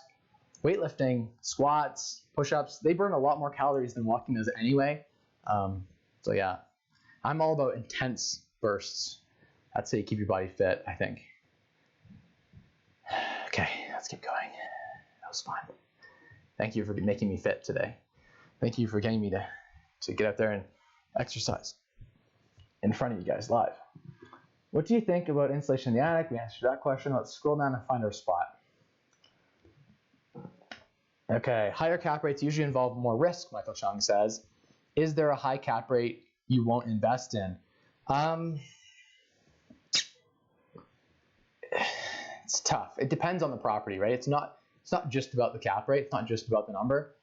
weightlifting, squats, push-ups, they burn a lot more calories than walking does anyway. So yeah, I'm all about intense bursts. That's how you keep your body fit, I think. Okay, let's keep going. That was fun. Thank you for making me fit today. Thank you for getting me to get out there and exercise in front of you guys live. What do you think about insulation in the attic? We answered that question. Let's scroll down and find our spot. Okay, higher cap rates usually involve more risk, Michael Chung says. Is there a high cap rate you won't invest in? It's tough. It depends on the property, right? It's not just about the cap rate. It's not just about the number.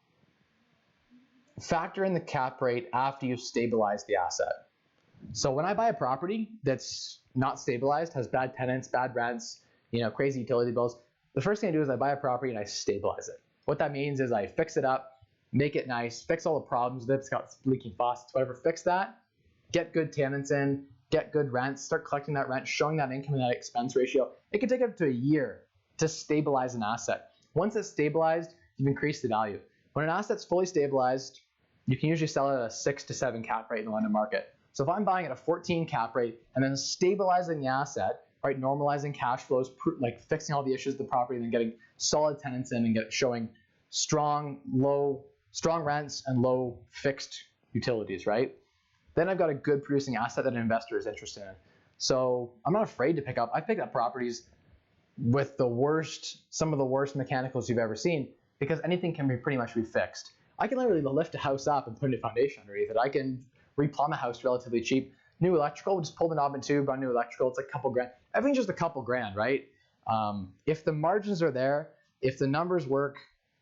Factor in the cap rate after you've stabilized the asset. So when I buy a property that's not stabilized, has bad tenants, bad rents, crazy utility bills, the first thing I do is I buy a property and I stabilize it. What that means is I fix it up, make it nice, fix all the problems with it. It's got leaking faucets, whatever, fix that, get good tenants in, get good rents, start collecting that rent, showing that income and that expense ratio. It can take up to a year to stabilize an asset. Once it's stabilized, you've increased the value. When an asset's fully stabilized, you can usually sell it at a 6 to 7 cap rate in the London market. So if I'm buying at a 14 cap rate and then stabilizing the asset, right, normalizing cash flows, like fixing all the issues of the property, and then getting solid tenants in and showing strong rents and low fixed utilities, right? Then I've got a good producing asset that an investor is interested in. So I'm not afraid to pick up. I pick up properties with some of the worst mechanicals you've ever seen, because anything can pretty much be fixed. I can literally lift a house up and put a foundation underneath it. I can replumb a house relatively cheap. New electrical, just pull the knob and tube, run new electrical. It's like a couple grand. Everything's just a couple grand, right? If the margins are there, if the numbers work,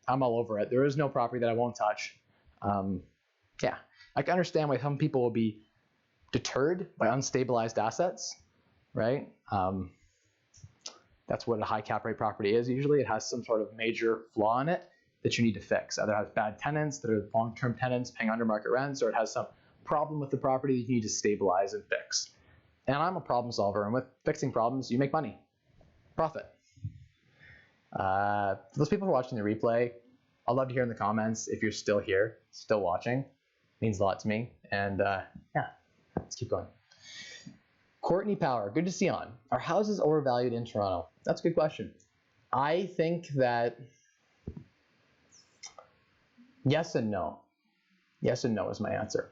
I'm all over it. There is no property that I won't touch. Yeah, I can understand why some people will be deterred by unstabilized assets, right? That's what a high cap rate property is. Usually it has some sort of major flaw in it that you need to fix. Either it has bad tenants that are long-term tenants paying under market rents, or it has some problem with the property that you need to stabilize and fix. And I'm a problem solver, and with fixing problems, you make money, profit. For those people who are watching the replay, I'd love to hear in the comments if you're still here, still watching. It means a lot to me. And yeah, let's keep going. Courtney Power, good to see you on. Are houses overvalued in Toronto? That's a good question. I think that yes and no. Yes and no is my answer.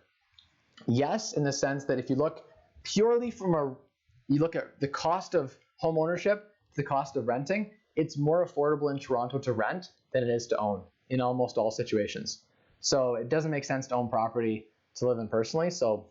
Yes, in the sense that if you look purely you look at the cost of home ownership, the cost of renting, it's more affordable in Toronto to rent than it is to own in almost all situations. So it doesn't make sense to own property to live in personally. So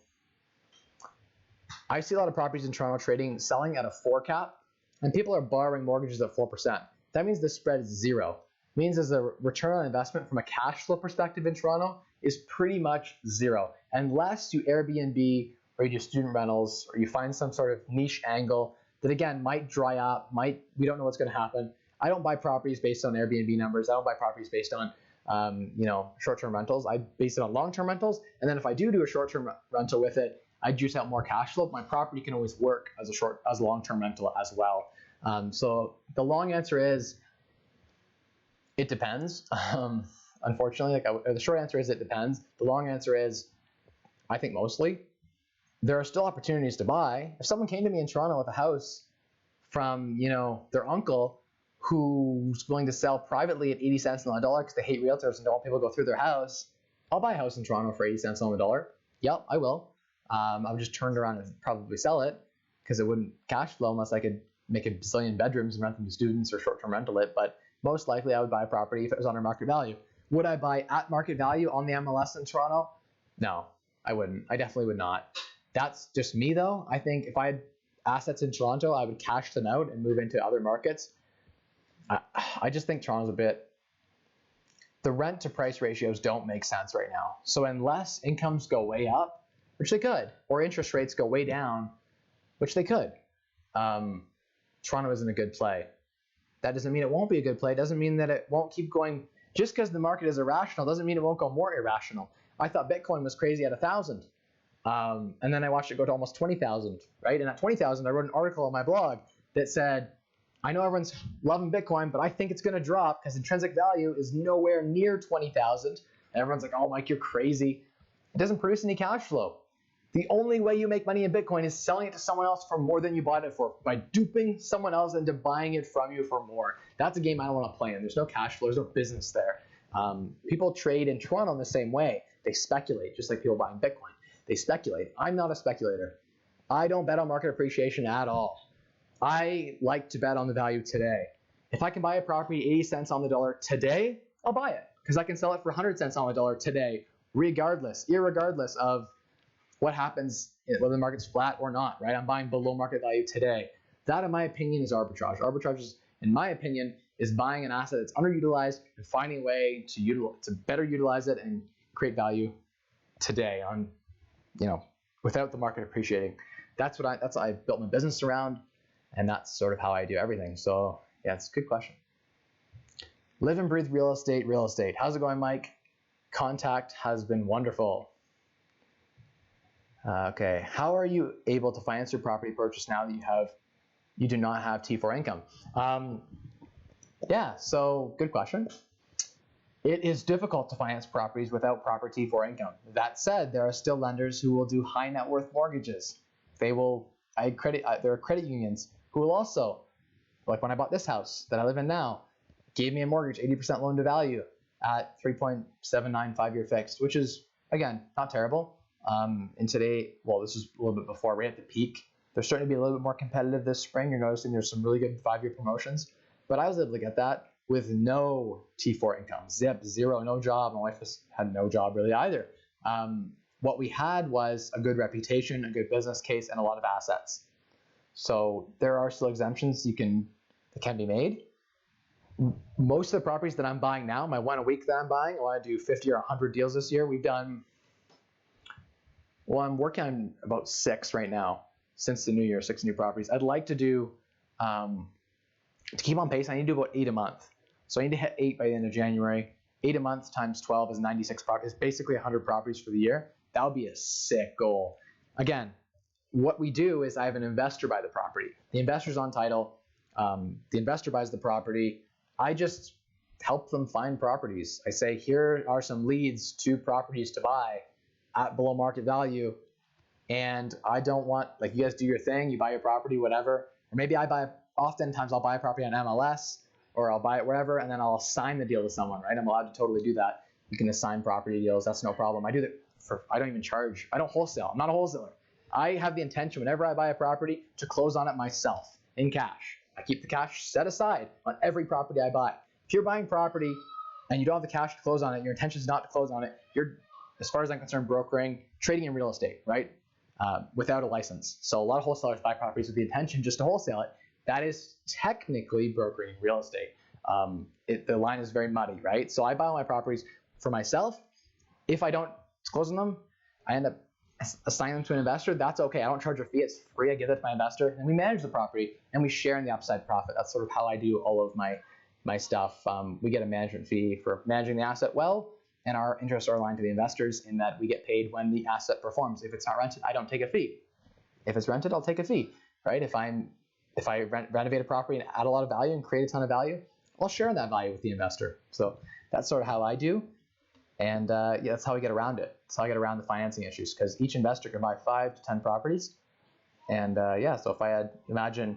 I see a lot of properties in Toronto selling at a 4 cap, and people are borrowing mortgages at 4%. That means the spread is 0. It means as a return on investment from a cash flow perspective in Toronto is pretty much 0. Unless you Airbnb or you do student rentals or you find some sort of niche angle that again might dry up, we don't know what's going to happen. I don't buy properties based on Airbnb numbers. I don't buy properties based on short-term rentals. I base it on long-term rentals, and then if I do a short-term rental with it, I juice out more cash flow. My property can always work as a long-term rental as well. So the long answer is it depends. Unfortunately, the short answer is it depends. The long answer is I think mostly. There are still opportunities to buy. If someone came to me in Toronto with a house from their uncle who's willing to sell privately at 80 cents on the dollar because they hate realtors and don't want people to go through their house, I'll buy a house in Toronto for 80 cents on the dollar. Yep, I will. I would just turn it around and probably sell it because it wouldn't cash flow unless I could make a bazillion bedrooms and rent them to students or short-term rental it. But most likely I would buy a property if it was under market value. Would I buy at market value on the MLS in Toronto? No, I wouldn't. I definitely would not. That's just me though. I think if I had assets in Toronto, I would cash them out and move into other markets. I just think Toronto's a bit, the rent to price ratios don't make sense right now. So unless incomes go way up, which they could, or interest rates go way down, which they could, Toronto isn't a good play. That doesn't mean it won't be a good play. It doesn't mean that it won't keep going. Just because the market is irrational doesn't mean it won't go more irrational. I thought Bitcoin was crazy at 1,000. And then I watched it go to almost 20,000, right? And at 20,000, I wrote an article on my blog that said, I know everyone's loving Bitcoin, but I think it's going to drop because intrinsic value is nowhere near 20,000. And everyone's like, oh, Mike, you're crazy. It doesn't produce any cash flow. The only way you make money in Bitcoin is selling it to someone else for more than you bought it for, by duping someone else into buying it from you for more. That's a game I don't want to play in. There's no cash flow. There's no business there. People trade in Toronto in the same way. They speculate, just like people buying Bitcoin. They speculate. I'm not a speculator. I don't bet on market appreciation at all. I like to bet on the value today. If I can buy a property 80 cents on the dollar today, I'll buy it because I can sell it for 100 cents on the dollar today, irregardless of what happens, whether the market's flat or not, right? I'm buying below market value today. That, in my opinion, is arbitrage. Arbitrage is, in my opinion, is buying an asset that's underutilized and finding a way to better utilize it and create value today on, without the market appreciating. That's what I built my business around, and that's sort of how I do everything. So yeah, it's a good question. Live and breathe real estate. How's it going, Mike? Contact has been wonderful. Okay, how are you able to finance your property purchase now that you do not have T4 income? Yeah, so good question. It is difficult to finance properties without proper T4 income. That said, there are still lenders who will do high net worth mortgages. There are credit unions who will also, like when I bought this house that I live in now, gave me a mortgage, 80% loan to value at 3.79 5-year fixed, which is, again, not terrible. And today, well, this is a little bit before, right at the peak. They're starting to be a little bit more competitive this spring. You're noticing there's some really good 5-year promotions. But I was able to get that with no T4 income, zero, no job. My wife had no job really either. What we had was a good reputation, a good business case, and a lot of assets. So there are still exemptions that can be made. Most of the properties that I'm buying now, my one a week that I'm buying, I want to do 50 or 100 deals this year. I'm working on about 6 right now since the new year, 6 new properties. I'd like to do, to keep on pace, I need to do about 8 a month. So I need to hit 8 by the end of January. 8 a month times 12 is 96 properties, basically 100 properties for the year. That would be a sick goal. Again, what we do is I have an investor buy the property. The investor's on title. The investor buys the property. I just help them find properties. I say, here are some leads to properties to buy at below market value. And I don't want, like, you guys do your thing, you buy your property, whatever. Or maybe oftentimes I'll buy a property on MLS or I'll buy it wherever, and then I'll assign the deal to someone, right? I'm allowed to totally do that. You can assign property deals. That's no problem. I do that I don't even charge. I don't wholesale. I'm not a wholesaler. I have the intention whenever I buy a property to close on it myself in cash. I keep the cash set aside on every property I buy. If you're buying property and you don't have the cash to close on it, your intention is not to close on it, you're, as far as I'm concerned, trading in real estate, right? Without a license. So a lot of wholesalers buy properties with the intention just to wholesale it. That is technically brokering real estate. The line is very muddy, right? So I buy all my properties for myself. If I don't close on them, I end up assigning them to an investor. That's okay. I don't charge a fee. It's free. I give that to my investor, and we manage the property and we share in the upside profit. That's sort of how I do all of my stuff. We get a management fee for managing the asset well, and our interests are aligned to the investors in that we get paid when the asset performs. If it's not rented, I don't take a fee. If it's rented, I'll take a fee, right? If I renovate a property and add a lot of value and create a ton of value, I'll share in that value with the investor. So that's sort of how I do. And that's how we get around it. That's how I get around the financing issues, because each investor can buy 5 to 10 properties. And so if I had, imagine,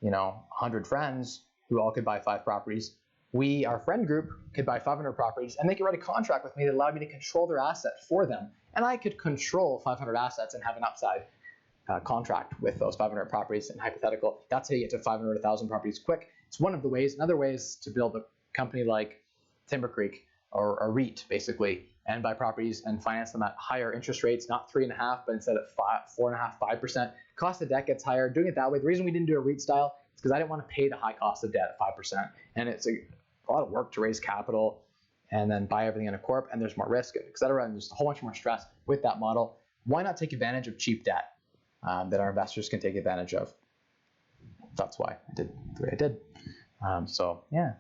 100 friends who all could buy 5 properties, our friend group could buy 500 properties, and they could write a contract with me that allowed me to control their asset for them. And I could control 500 assets and have an upside contract with those 500 properties. And hypothetical, that's how you get to 500, 1,000 properties quick. It's one of the ways. Another way is to build a company like Timber Creek or a REIT, basically, and buy properties and finance them at higher interest rates, not 3.5%, but instead of 4.5%, 5%. Cost of debt gets higher. Doing it that way, the reason we didn't do a REIT style is because I didn't want to pay the high cost of debt at 5%. And it's a lot of work to raise capital and then buy everything in a corp, and there's more risk, et cetera, and there's a whole bunch more stress with that model. Why not take advantage of cheap debt that our investors can take advantage of? That's why I did the way I did. So yeah,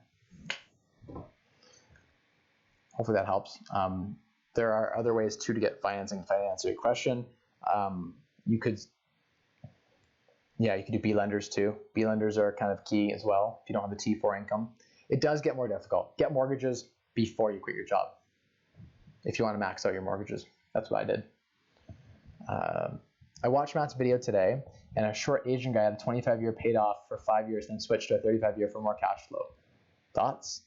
hopefully that helps. There are other ways too to get financing. If I answer your question, you could do B lenders too. B lenders are kind of key as well if you don't have the T4 income. It does get more difficult. Get mortgages before you quit your job if you want to max out your mortgages. That's what I did. I watched Matt's video today, and a short Asian guy had a 25-year paid off for 5 years, then switched to a 35-year for more cash flow. Thoughts?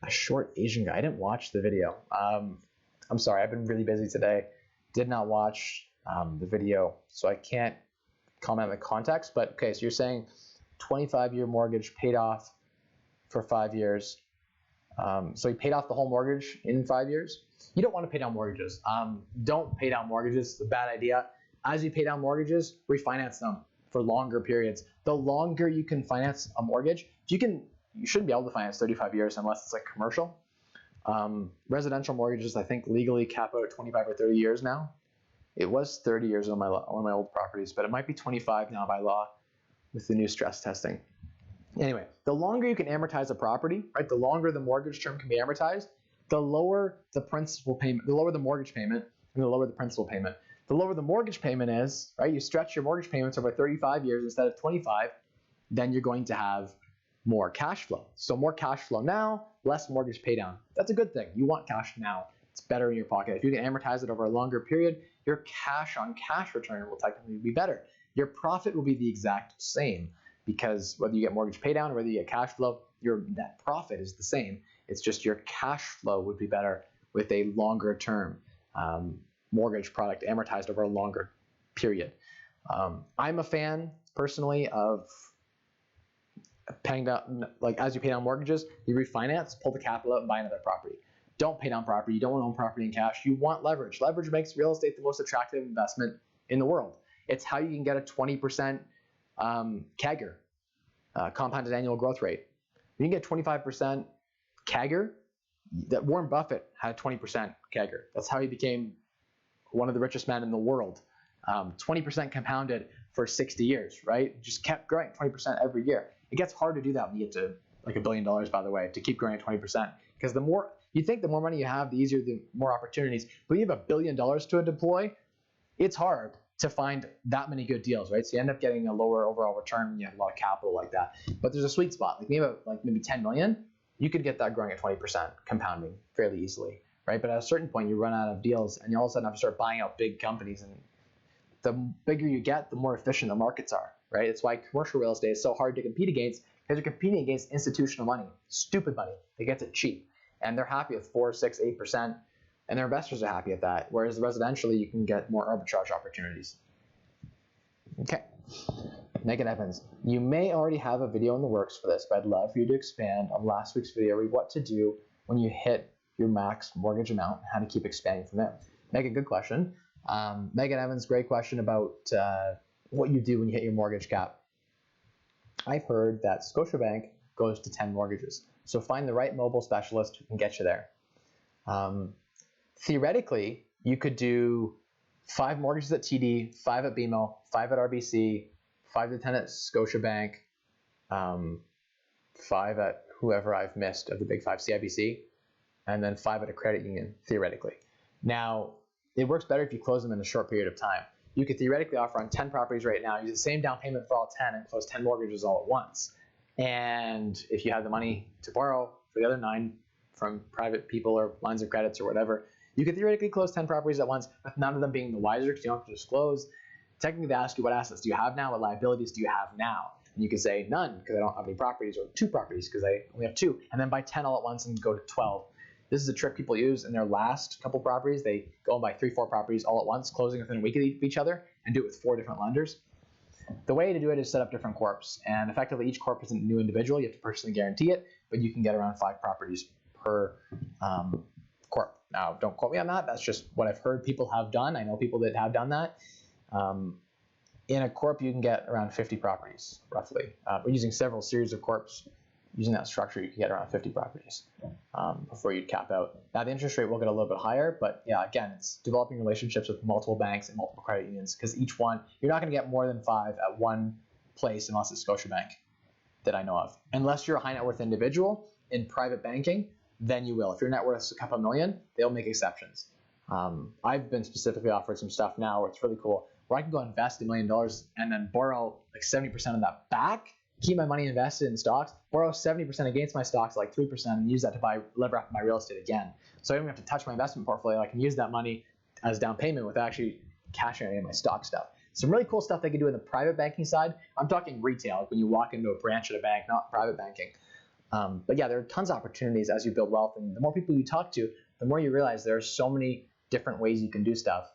A short Asian guy. I didn't watch the video. I'm sorry, I've been really busy today. Did not watch the video, so I can't comment on the context. But okay, so you're saying 25-year mortgage paid off for 5 years. So he paid off the whole mortgage in 5 years. You don't want to pay down mortgages. Don't pay down mortgages. It's a bad idea. As you pay down mortgages, refinance them for longer periods. The longer you can finance a mortgage, you shouldn't be able to finance 35 years unless it's like commercial. Residential mortgages, I think, legally cap out at 25 or 30 years now. It was 30 years on my old properties, but it might be 25 now by law with the new stress testing. Anyway, the longer you can amortize a property, right? The longer the mortgage term can be amortized, the lower the principal payment, the lower the mortgage payment, and the lower the principal payment. The lower the mortgage payment is, right? You stretch your mortgage payments over 35 years instead of 25, then you're going to have more cash flow. So more cash flow now, less mortgage pay down. That's a good thing. You want cash now. It's better in your pocket. If you can amortize it over a longer period, your cash on cash return will technically be better. Your profit will be the exact same, because whether you get mortgage pay down or whether you get cash flow, your net profit is the same. It's just your cash flow would be better with a longer term mortgage product amortized over a longer period. I'm a fan personally of paying down, like as you pay down mortgages, you refinance, pull the capital out and buy another property. Don't pay down property. You don't want to own property in cash. You want leverage. Leverage makes real estate the most attractive investment in the world. It's how you can get a 20% CAGR, compounded annual growth rate. You can get 25% CAGR. That Warren Buffett had a 20% CAGR. That's how he became one of the richest men in the world. 20% compounded for 60 years, right? Just kept growing 20% every year. It gets hard to do that when you get to like $1 billion, by the way, to keep growing at 20%. Because the more you think, the more money you have, the easier, the more opportunities. But you have $1 billion to deploy, it's hard to find that many good deals, right? So you end up getting a lower overall return when you have a lot of capital like that. But there's a sweet spot, like maybe 10 million, you could get that growing at 20%, compounding fairly easily, right? But at a certain point, you run out of deals, and you all of a sudden have to start buying out big companies. And the bigger you get, the more efficient the markets are, right? It's why commercial real estate is so hard to compete against, because you're competing against institutional money, stupid money that gets it cheap, and they're happy with 4, 6, 8%, and their investors are happy at that. Whereas residentially, you can get more arbitrage opportunities. Okay. Megan Evans, you may already have a video in the works for this, but I'd love for you to expand on last week's video with what to do when you hit your max mortgage amount and how to keep expanding from there. Megan, good question. Megan Evans, great question about what you do when you hit your mortgage cap. I've heard that Scotiabank goes to 10 mortgages. So find the right mobile specialist who can get you there. Theoretically, you could do 5 mortgages at TD, 5 at BMO, 5 at RBC, 5 to 10 at Scotiabank, 5 at whoever I've missed of the big 5, CIBC, and then 5 at a credit union, theoretically. Now, it works better if you close them in a short period of time. You could theoretically offer on 10 properties right now, use the same down payment for all 10 and close 10 mortgages all at once. And if you have the money to borrow for the other 9 from private people or lines of credits or whatever, you could theoretically close 10 properties at once, with none of them being the wiser because you don't have to disclose. Technically, they ask you, what assets do you have now? What liabilities do you have now? And you could say none because I don't have any properties, or 2 properties because I only have 2, and then buy 10 all at once and go to 12. This is a trick people use in their last couple properties. They go and buy 3, 4 properties all at once, closing within a week of each other, and do it with 4 different lenders. The way to do it is set up different corps, and effectively each corp is a new individual. You have to personally guarantee it, but you can get around 5 properties per corp. Now, don't quote me on that. That's just what I've heard people have done. I know people that have done that. In a corp, you can get around 50 properties, roughly. We're using several series of corps. Using that structure, you can get around 50 properties before you'd cap out. Now, the interest rate will get a little bit higher, but yeah, again, it's developing relationships with multiple banks and multiple credit unions, because each one, you're not going to get more than 5 at one place unless it's Scotiabank that I know of. Unless you're a high net worth individual in private banking, then you will. If your net worth is a couple million, they'll make exceptions. I've been specifically offered some stuff now where it's really cool, where I can go invest $1 million and then borrow like 70% of that back, keep my money invested in stocks, borrow 70% against my stocks, like 3%, and use that to lever up my real estate again. So I don't have to touch my investment portfolio. I can use that money as down payment without actually cashing any of my stock stuff. Some really cool stuff they can do in the private banking side. I'm talking retail, like when you walk into a branch at a bank, not private banking. But yeah, there are tons of opportunities as you build wealth, and the more people you talk to, the more you realize there are so many different ways you can do stuff.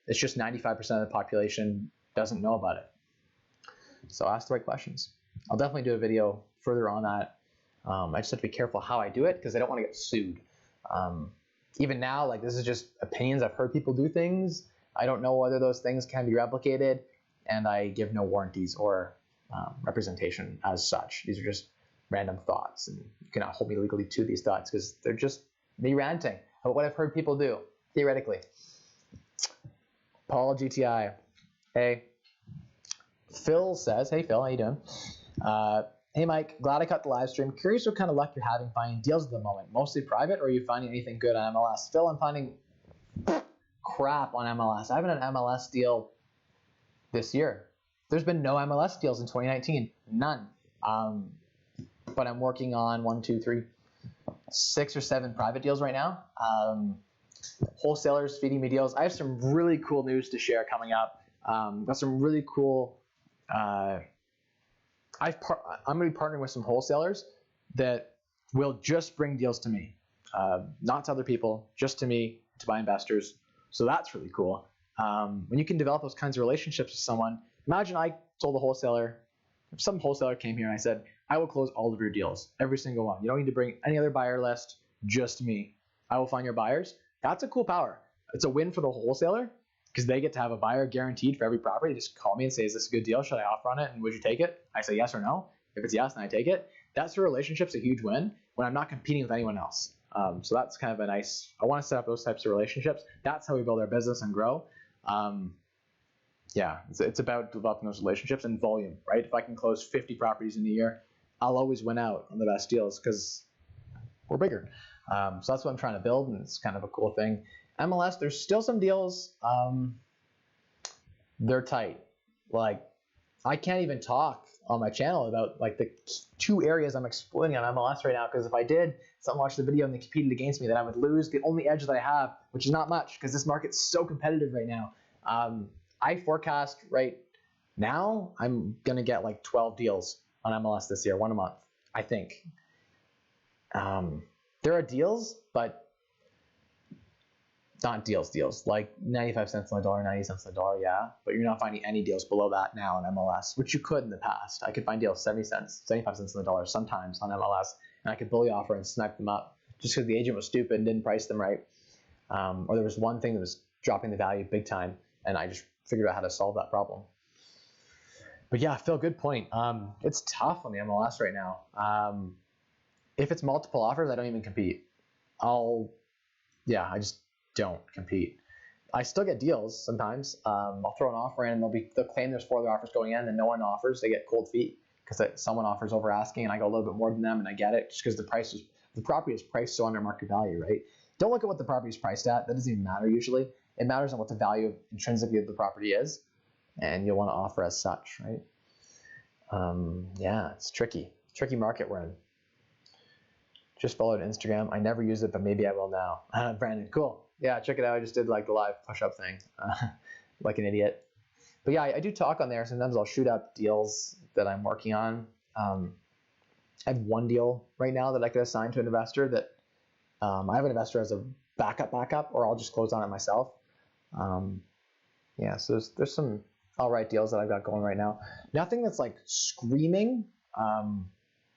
It's just 95% of the population doesn't know about it. So ask the right questions. I'll definitely do a video further on that. I just have to be careful how I do it because I don't want to get sued. Even now, like, this is just opinions. I've heard people do things. I don't know whether those things can be replicated, and I give no warranties or representation as such. These are just random thoughts, and you cannot hold me legally to these thoughts because they're just me ranting about what I've heard people do, theoretically. Paul GTI. Hey. Phil says, hey Phil, how you doing? Hey Mike, glad I cut the live stream. Curious what kind of luck you're having finding deals at the moment. Mostly private, or are you finding anything good on MLS? Phil, I'm finding crap on MLS. I haven't had an MLS deal this year. There's been no MLS deals in 2019. None. But I'm working on 6 or 7 private deals right now. Wholesalers feeding me deals. I have some really cool news to share coming up. Got some really cool. I'm going to be partnering with some wholesalers that will just bring deals to me, not to other people, just to me, to my investors. So that's really cool. When you can develop those kinds of relationships with someone, imagine I told a wholesaler, if some wholesaler came here and I said, I will close all of your deals, every single one. You don't need to bring any other buyer list, just me. I will find your buyers. That's a cool power. It's a win for the wholesaler because they get to have a buyer guaranteed for every property. They just call me and say, is this a good deal? Should I offer on it? And would you take it? I say yes or no. If it's yes, then I take it. That sort of relationship's a huge win when I'm not competing with anyone else. So that's kind of a nice, I want to set up those types of relationships. That's how we build our business and grow. Yeah, it's about developing those relationships and volume, right? If I can close 50 properties in a year, I'll always win out on the best deals because we're bigger. So that's what I'm trying to build, and it's kind of a cool thing. MLS, there's still some deals. They're tight. Like, I can't even talk on my channel about like the 2 areas I'm exploiting on MLS right now, because if I did, someone watched the video and they competed against me, then I would lose the only edge that I have, which is not much because this market's so competitive right now. I forecast right now I'm going to get like 12 deals on MLS this year, 1 a month, I think. There are deals, but not deals, like 95 cents on the dollar, 90 cents on the dollar, yeah. But you're not finding any deals below that now on MLS, which you could in the past. I could find deals 70 cents, 75 cents on the dollar sometimes on MLS, and I could bully offer and snipe them up just because the agent was stupid and didn't price them right. Or there was one thing that was dropping the value big time, and I just figured out how to solve that problem. But yeah, Phil, good point. It's tough on the MLS right now. If it's multiple offers, I don't even compete. I just don't compete. I still get deals sometimes. I'll throw an offer in, and they'll claim there's 4 other offers going in, and no one offers. They get cold feet because someone offers over asking, and I go a little bit more than them, and I get it just because the property is priced so under market value, right? Don't look at what the property is priced at. That doesn't even matter usually. It matters on what the value intrinsically of the property is, and you'll want to offer as such, right? Yeah, it's tricky market we're in. Just followed Instagram. I never use it, but maybe I will now. Brandon, cool. Yeah, check it out. I just did like the live push-up thing, like an idiot. But yeah, I do talk on there. Sometimes I'll shoot up deals that I'm working on. I have 1 deal right now that I could assign to an investor that I have an investor as a backup, or I'll just close on it myself. Yeah, so there's some all right deals that I've got going right now. Nothing that's like screaming,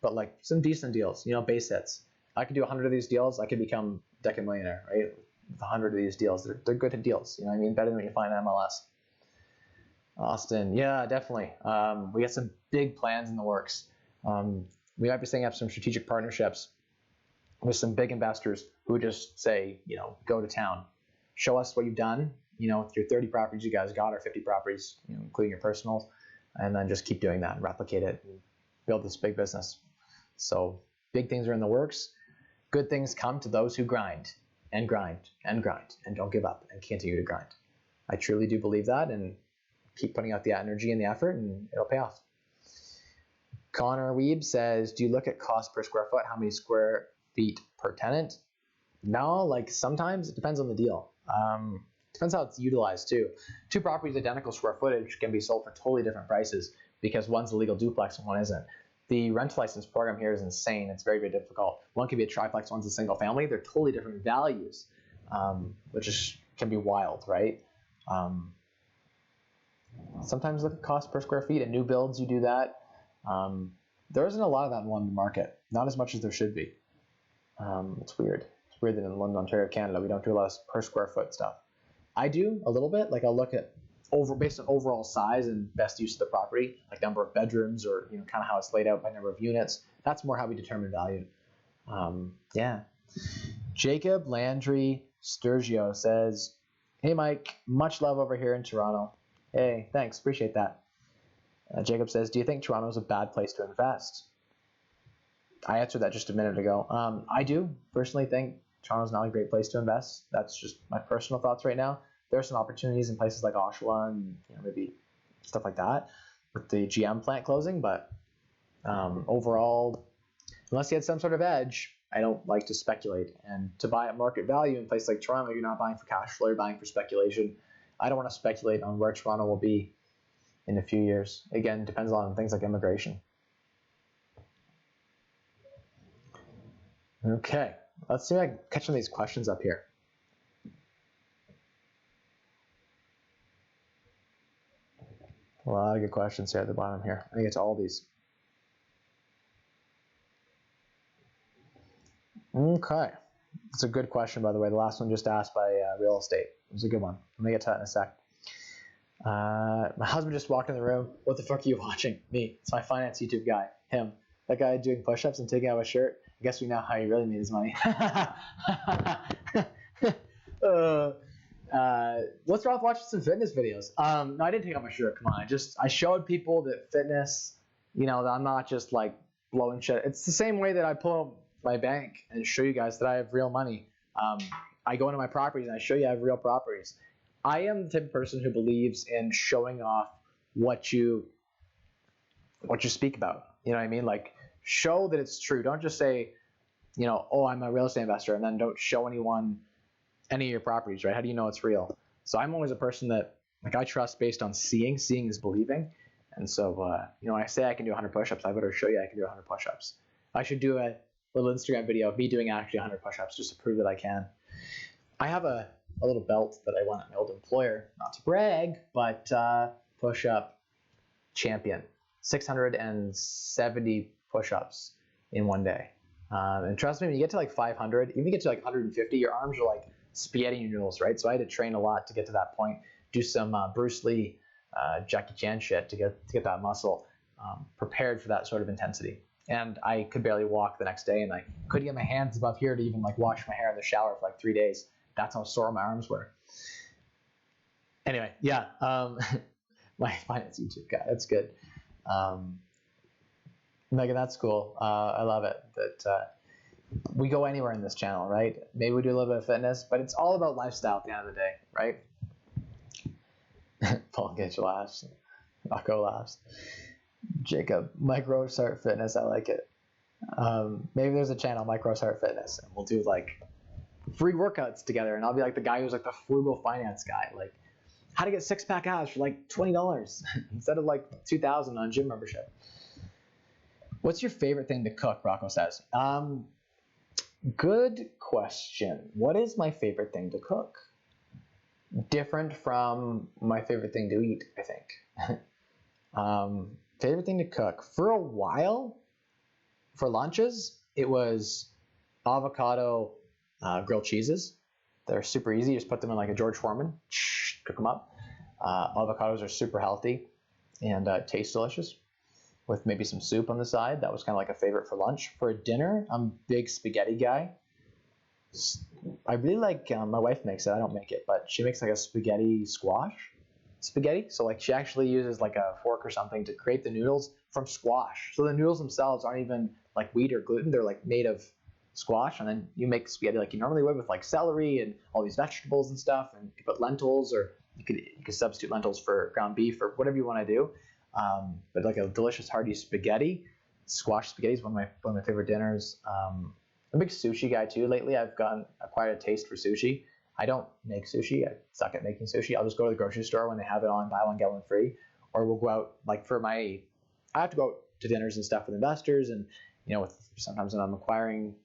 but like some decent deals, base hits. I could do 100 of these deals. I could become decamillionaire, right? With 100 of these deals, they're good deals. Better than what you find in MLS. Austin, yeah, definitely. We got some big plans in the works. We might be setting up some strategic partnerships with some big investors who just say, go to town, show us what you've done, with your 30 properties you guys got, or 50 properties, including your personals, and then just keep doing that and replicate it and build this big business. So big things are in the works. Good things come to those who grind and grind and grind and don't give up and continue to grind. I truly do believe that, and keep putting out the energy and the effort, and it'll pay off. Connor Weeb says, do you look at cost per square foot? How many square feet per tenant? No, like sometimes it depends on the deal. Depends how it's utilized too. Two properties identical square footage can be sold for totally different prices because one's a legal duplex and one isn't. The rental license program here is insane. It's very, very difficult. One can be a triplex, one's a single family. They're totally different values, which can be wild, right? Sometimes look at cost per square feet. In new builds, you do that. There isn't a lot of that in London market, not as much as there should be. It's weird. It's weird that in London, Ontario, Canada, we don't do a lot of per square foot stuff. I do a little bit. Like I'll look at based on overall size and best use of the property, like number of bedrooms or kind of how it's laid out by number of units. That's more how we determine value. Yeah. Jacob Landry Sturgio says, hey Mike, much love over here in Toronto. Hey, thanks, appreciate that. Jacob says, do you think Toronto is a bad place to invest? I answered that just a minute ago. I do personally think Toronto's not a great place to invest. That's just my personal thoughts right now. There are some opportunities in places like Oshawa and maybe stuff like that with the GM plant closing, but overall, unless you had some sort of edge, I don't like to speculate. And to buy at market value in places like Toronto, you're not buying for cash flow, you're buying for speculation. I don't want to speculate on where Toronto will be in a few years. Again, depends on things like immigration. Okay, let's see if I can catch some of these questions up here. A lot of good questions here at the bottom here. I think it's all these. Okay, it's a good question, by the way. The last one just asked by real estate. It was a good one. I'm gonna get to that in a sec. My husband just walked in the room. What the fuck are you watching? Me. It's my finance YouTube guy. Him. That guy doing push-ups and taking out his shirt. I guess we know how he really made his money. What's wrong with watching some fitness videos? No, I didn't take off my shirt. Come on. I showed people that fitness, that I'm not just like blowing shit. It's the same way that I pull up my bank and show you guys that I have real money. I go into my properties and I show you I have real properties. I am the type of person who believes in showing off what you speak about. You know what I mean? Like, show that it's true. Don't just say, oh, I'm a real estate investor, and then don't show anyone any of your properties, right? How do you know it's real? So I'm always a person that, I trust based on seeing. Seeing is believing. And so, I say I can do 100 push-ups. I better show you I can do 100 push-ups. I should do a little Instagram video of me doing actually 100 push-ups just to prove that I can. I have a little belt that I won at my old employer, not to brag, but push-up champion. 670 push-ups in one day. And trust me, when you get to like 500, even get to like 150, your arms are like spaghetti noodles, right? So I had to train a lot to get to that point, do some Bruce Lee, Jackie Chan shit to get that muscle prepared for that sort of intensity. And I could barely walk the next day, and I couldn't get my hands above here to even like wash my hair in the shower for like 3 days. That's how sore my arms were. Anyway, yeah, my finance YouTube guy, that's good. Megan, that's cool. I love it that we go anywhere in this channel, right? Maybe we do a little bit of fitness, but it's all about lifestyle at the end of the day, right? Paul Gage laughs. Rocco laughs. Jacob, Mike Rosehart Fitness, I like it. Maybe there's a channel, Mike Rosehart Fitness, and we'll do like free workouts together, and I'll be like the guy who's like the frugal finance guy, like how to get six-pack abs for like $20 instead of like $2,000 on gym membership. What's your favorite thing to cook, Rocco says? Good question. What is my favorite thing to cook? different from my favorite thing to eat, I think. Favorite thing to cook. For a while, for lunches, it was avocado grilled cheeses. They're super easy. You just put them in like a George Foreman, cook them up. Avocados are super healthy and taste delicious with maybe some soup on the side. That was kind of like a favorite for lunch. For dinner, I'm a big spaghetti guy. I really like, my wife makes it, I don't make it, but she makes like a spaghetti squash spaghetti. So like she actually uses like a fork or something to create the noodles from squash. So the noodles themselves aren't even like wheat or gluten, they're like made of squash, and then you make spaghetti like you normally would with like celery and all these vegetables and stuff, and you put lentils, or you could substitute lentils for ground beef or whatever you want to do. But like a delicious hearty spaghetti, squash spaghetti is one of my favorite dinners. I'm a big sushi guy too. Lately, I've acquired a taste for sushi. I don't make sushi. I suck at making sushi. I'll just go to the grocery store when they have it on buy one get one free, or we'll go out like I have to go out to dinners and stuff with investors, and sometimes when I'm acquiring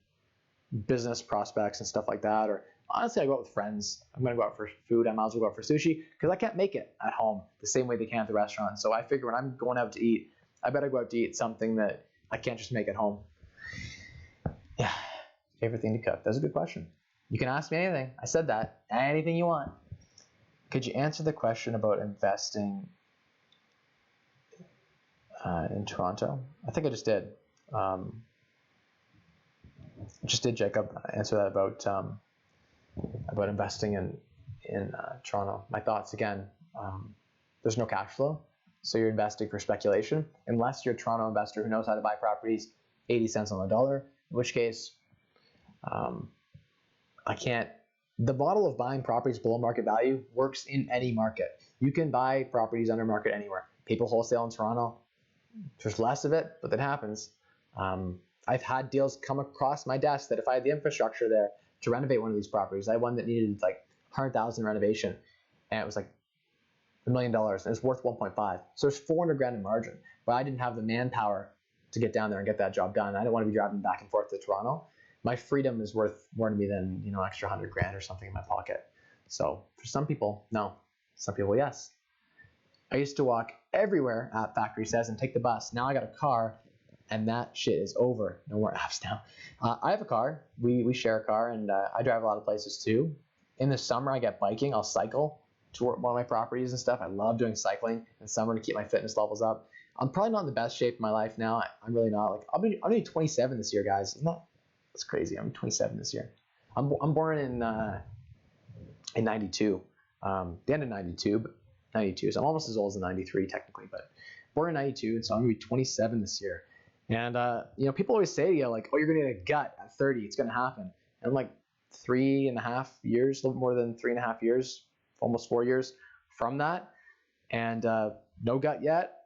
business prospects and stuff like that, or honestly, I go out with friends. I'm going to go out for food. I might as well go out for sushi because I can't make it at home the same way they can at the restaurant. So I figure when I'm going out to eat, I better go out to eat something that I can't just make at home. Yeah, favorite thing to cook. That's a good question. You can ask me anything. I said that. Anything you want. Could you answer the question about investing in Toronto? I think I just did. Jacob. Answer that about investing in Toronto. My thoughts again. There's no cash flow, so you're investing for speculation. Unless you're a Toronto investor who knows how to buy properties 80 cents on the dollar, in which case, I can't. The model of buying properties below market value works in any market. You can buy properties under market anywhere. People wholesale in Toronto. There's less of it, but that happens. I've had deals come across my desk that if I had the infrastructure there to renovate one of these properties, I had one that needed like 100,000 renovation, and it was like $1 million, and it's worth 1.5. So there's 400 grand in margin, but I didn't have the manpower to get down there and get that job done. I don't want to be driving back and forth to Toronto. My freedom is worth more to me than extra 100 grand or something in my pocket. So for some people, no. Some people, yes. I used to walk everywhere at Factory Says and take the bus. Now I got a car, and that shit is over. No more apps now. I have a car. We share a car, and I drive a lot of places too. In the summer, I get biking. I'll cycle to one of my properties and stuff. I love doing cycling in summer to keep my fitness levels up. I'm probably not in the best shape of my life now. I'm really not. Like I'm gonna be 27 this year, guys. That's crazy. I'm 27 this year. I'm born in 92. The end of 92, but 92. So I'm almost as old as in 93 technically, but born in 92, and so I'm gonna be 27 this year. And people always say to you like, "Oh, you're gonna get a gut at 30. It's gonna happen." And like 3.5 years, a little more than 3.5 years, almost 4 years from that, and no gut yet.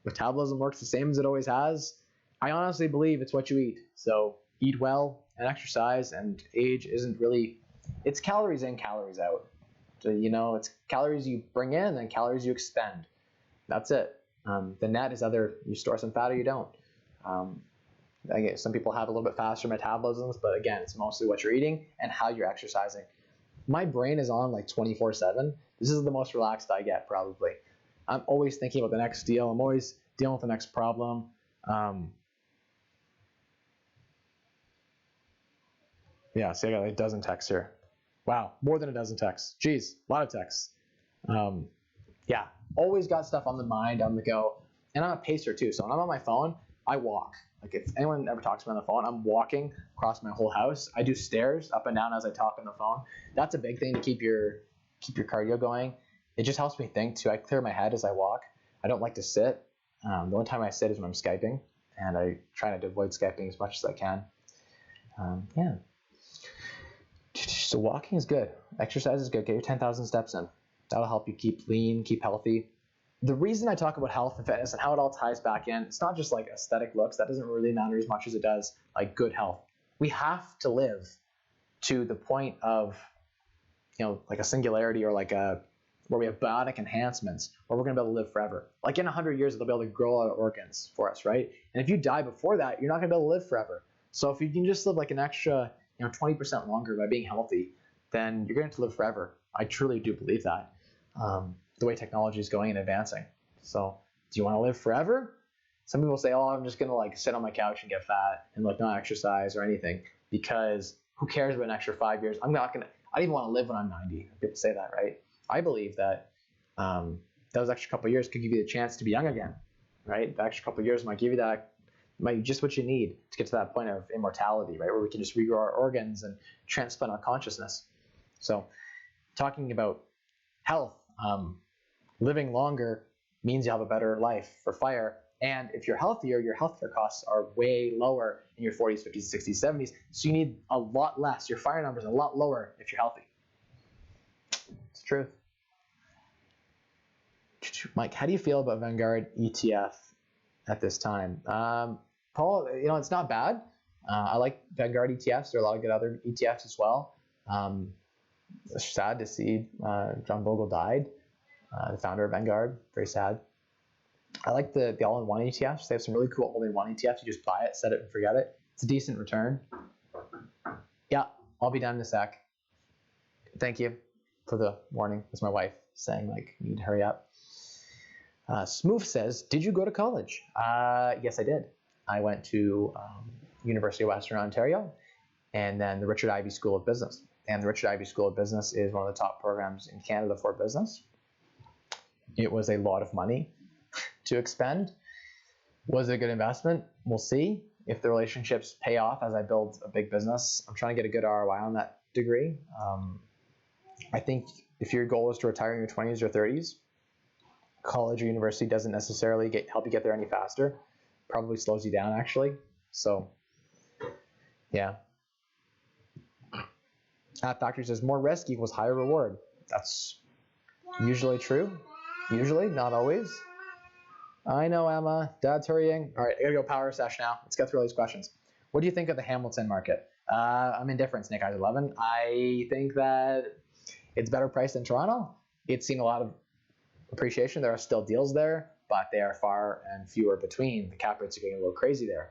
Metabolism works the same as it always has. I honestly believe it's what you eat. So eat well and exercise, and age isn't really, it's calories in, calories out. So, it's calories you bring in and calories you expend. That's it. The net is either you store some fat or you don't. Again, some people have a little bit faster metabolisms, but again, it's mostly what you're eating and how you're exercising. My brain is on like 24/7. This is the most relaxed I get probably. I'm always thinking about the next deal. I'm always dealing with the next problem. Yeah, see, I got like a dozen texts here. Wow, more than a dozen texts. Jeez, a lot of texts. Yeah, always got stuff on the mind, on the go. And I'm a pacer too, so when I'm on my phone, I walk. Like if anyone ever talks to me on the phone, I'm walking across my whole house. I do stairs up and down as I talk on the phone. That's a big thing to keep your cardio going. It just helps me think too. I clear my head as I walk. I don't like to sit. The only time I sit is when I'm Skyping, and I try to avoid Skyping as much as I can. Yeah. So walking is good. Exercise is good. Get your 10,000 steps in. That'll help you keep lean, keep healthy. The reason I talk about health and fitness and how it all ties back in, it's not just like aesthetic looks. That doesn't really matter as much as it does like good health. We have to live to the point of, like a singularity, or like where we have bionic enhancements, where we're going to be able to live forever. Like in 100 years, they'll be able to grow out organs for us, right? And if you die before that, you're not going to be able to live forever. So if you can just live like an extra 20% longer by being healthy, then you're going to live forever. I truly do believe that, the way technology is going and advancing. So do you want to live forever? Some people say, oh, I'm just going to like sit on my couch and get fat and like not exercise or anything, because who cares about an extra 5 years? I don't even want to live when I'm 90. People say that, right? I believe that those extra couple of years could give you the chance to be young again, right? The extra couple of years might give you that, might be just what you need to get to that point of immortality, right? Where we can just regrow our organs and transplant our consciousness. So talking about health, living longer means you'll have a better life for fire. And if you're healthier, your healthcare costs are way lower in your 40s, 50s, 60s, 70s. So you need a lot less. Your fire numbers are a lot lower if you're healthy. It's the truth. Mike, how do you feel about Vanguard ETF at this time? Paul, it's not bad. I like Vanguard ETFs. There are a lot of good other ETFs as well. It's sad to see John Bogle died, the founder of Vanguard. Very sad. I like the all-in-one ETFs. They have some really cool all-in-one ETFs. You just buy it, set it, and forget it. It's a decent return. Yeah, I'll be done in a sec. Thank you for the warning. That's my wife saying, like, you need to hurry up. Smooth says, did you go to college? Yes, I did. I went to University of Western Ontario and then the Richard Ivey School of Business. And the Richard Ivey School of Business is one of the top programs in Canada for business. It was a lot of money to expend. Was it a good investment? We'll see if the relationships pay off as I build a big business. I'm trying to get a good ROI on that degree. I think if your goal is to retire in your 20s or 30s, college or university doesn't necessarily help you get there any faster. Probably slows you down, actually. So, yeah. Factory says more risk equals higher reward. That's usually true. Usually, not always. I know, Emma. Dad's hurrying. All right, I gotta go power sesh now. Let's get through all these questions. What do you think of the Hamilton market? I'm indifferent, Snake Eyes 11. I think that it's better priced than Toronto. It's seen a lot of appreciation. There are still deals there, but they are far and fewer between. The cap rates are getting a little crazy there.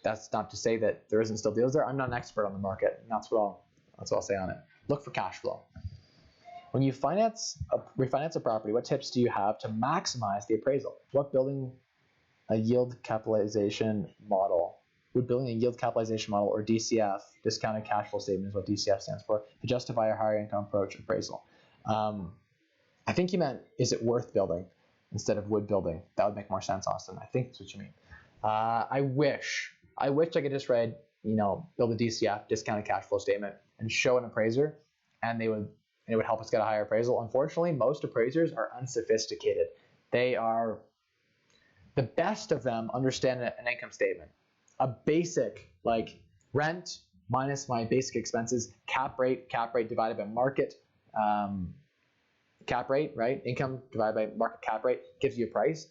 That's not to say that there isn't still deals there. I'm not an expert on the market. That's what I'll say on it. Look for cash flow. When you refinance a property, what tips do you have to maximize the appraisal? What building a yield capitalization model? Would building a yield capitalization model, or DCF, discounted cash flow statement is what DCF stands for, to justify a higher income approach appraisal? I think you meant, is it worth building instead of would building? That would make more sense, Austin. I think that's what you mean. I wish I could just build a DCF, discounted cash flow statement, and show an appraiser, and it would help us get a higher appraisal. Unfortunately, most appraisers are unsophisticated. They are, the best of them understand an income statement. A basic, like rent minus my basic expenses, cap rate divided by market cap rate, right? Income divided by market cap rate gives you a price.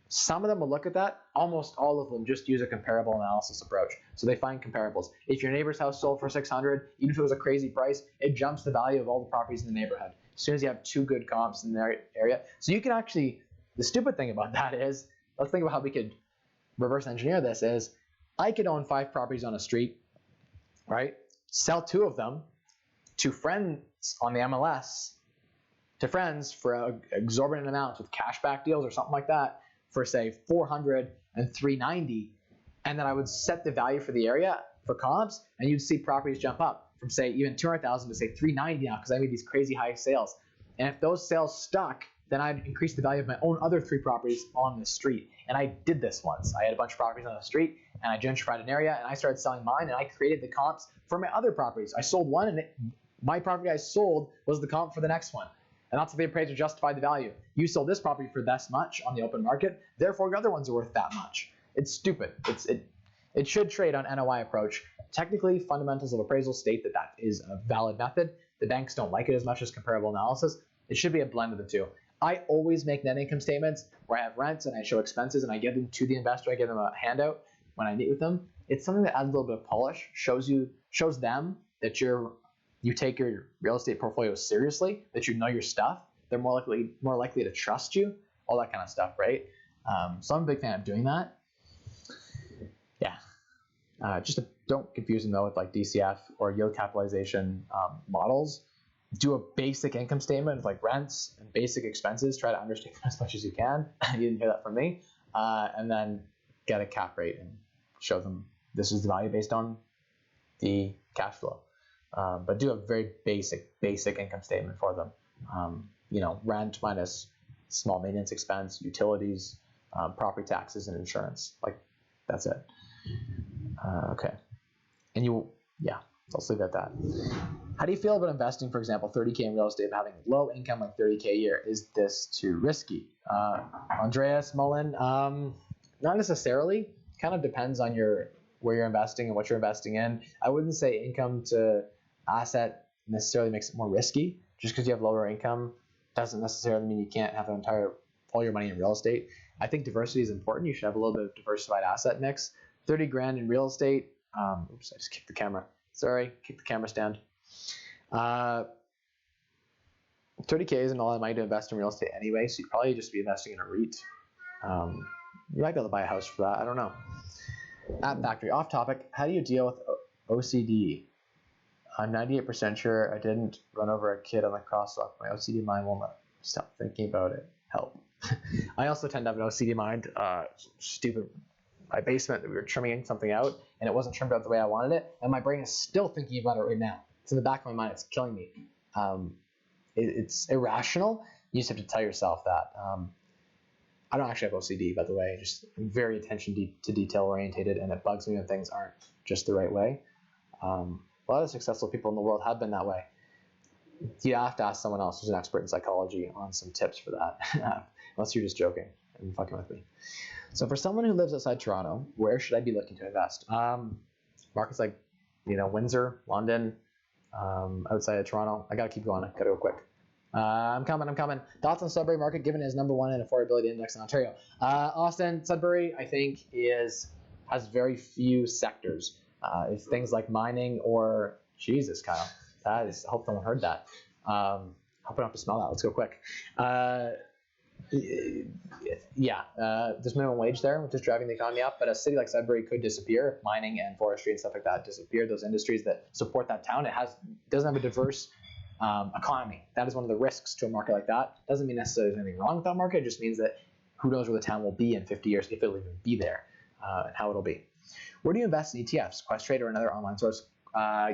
Some of them will look at that. Almost all of them just use a comparable analysis approach. So they find comparables. If your neighbor's house sold for $600, even if it was a crazy price, it jumps the value of all the properties in the neighborhood as soon as you have two good comps in the area. So you can actually, the stupid thing about that is, let's think about how we could reverse engineer this, is I could own 5 properties on a street, right? Sell 2 of them to friends on the MLS, to friends for exorbitant amounts with cashback deals or something like that, for say $400 and $390, and then I would set the value for the area for comps, and you'd see properties jump up from say even $200,000 to say $390 now because I made these crazy high sales. And if those sales stuck, then I'd increase the value of my own other 3 properties on the street. And I did this once. I had a bunch of properties on the street, and I gentrified an area, and I started selling mine, and I created the comps for my other properties. I sold one, and my property I sold was the comp for the next one. And that's how the appraiser justified the value. You sold this property for this much on the open market, therefore your other ones are worth that much. It's stupid. It should trade on NOI approach. Technically, fundamentals of appraisal state that is a valid method. The banks don't like it as much as comparable analysis. It should be a blend of the two. I always make net income statements where I have rents and I show expenses and I give them to the investor. I give them a handout when I meet with them. It's something that adds a little bit of polish, shows them that you take your real estate portfolio seriously, that you know your stuff. They're more likely to trust you, all that kind of stuff, right? So I'm a big fan of doing that. Yeah. Don't confuse them though with like DCF or yield capitalization models. Do a basic income statement of like rents and basic expenses. Try to understand as much as you can. You didn't hear that from me. And then get a cap rate and show them this is the value based on the cash flow. But do a very basic income statement for them. Rent minus small maintenance expense, utilities, property taxes, and insurance. Like that's it. Okay. And I'll leave it at that. How do you feel about investing, for example, $30K in real estate, but having low income like $30K a year? Is this too risky? Andreas Mullen, not necessarily. Kind of depends on where you're investing and what you're investing in. I wouldn't say income to asset necessarily makes it more risky. Just because you have lower income doesn't necessarily mean you can't have all your money in real estate. I think diversity is important. You should have a little bit of diversified asset mix. 30 grand in real estate. Oops, I just kicked the camera. Sorry, kicked the camera stand. 30K isn't all that money to invest in real estate anyway, so you'd probably just be investing in a REIT. You might be able to buy a house for that. I don't know. App Factory, off topic. How do you deal with OCD? I'm 98% sure I didn't run over a kid on the crosswalk. My OCD mind will not stop thinking about it. Help. I also tend to have an OCD mind. Stupid. My basement, we were trimming something out, and it wasn't trimmed out the way I wanted it, and my brain is still thinking about it right now. It's in the back of my mind. It's killing me. It's irrational. You just have to tell yourself that. I don't actually have OCD, by the way. I'm very attention to detail orientated, and it bugs me when things aren't just the right way. A lot of successful people in the world have been that way. You have to ask someone else who's an expert in psychology on some tips for that, unless you're just joking and fucking with me. So for someone who lives outside Toronto, where should I be looking to invest? Markets like, Windsor, London, outside of Toronto. I gotta keep going. I gotta go quick. I'm coming. Thoughts on Sudbury market, given it is number 1 in affordability index in Ontario? Austin, Sudbury, I think has very few sectors. It's things like mining or Jesus, Kyle. I hope no one heard that. Hope I don't have to smell that. Let's go quick. There's minimum wage there, which is driving the economy up, but a city like Sudbury could disappear if mining and forestry and stuff like that disappear. Those industries that support that town, doesn't have a diverse economy. That is one of the risks to a market like that. Doesn't mean necessarily there's anything wrong with that market. It just means that who knows where the town will be in 50 years, if it'll even be there, and how it'll be. Where do you invest in ETFs? Questrade or another online source? I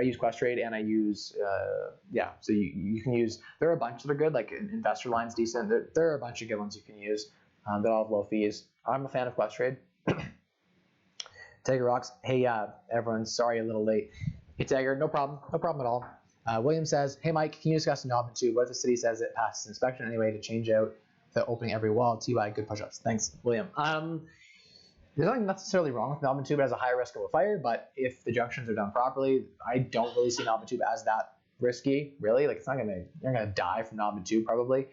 use Questrade, and I use so you can use, there are a bunch that are good, like Investor Line's decent. There are a bunch of good ones you can use that all have low fees. I'm a fan of Questrade. Tiger rocks. Hey, everyone, sorry a little late. Hey, Tiger, no problem at all. William says, hey Mike, can you discuss knob and tube? What if the city says it passes inspection anyway to change out the opening every wall? TY, good push-ups. Thanks, William. There's nothing necessarily wrong with knob and tube. It has a higher risk of a fire, but if the junctions are done properly, I don't really see knob and tube as that risky, really. Like, you're gonna die from knob and tube probably.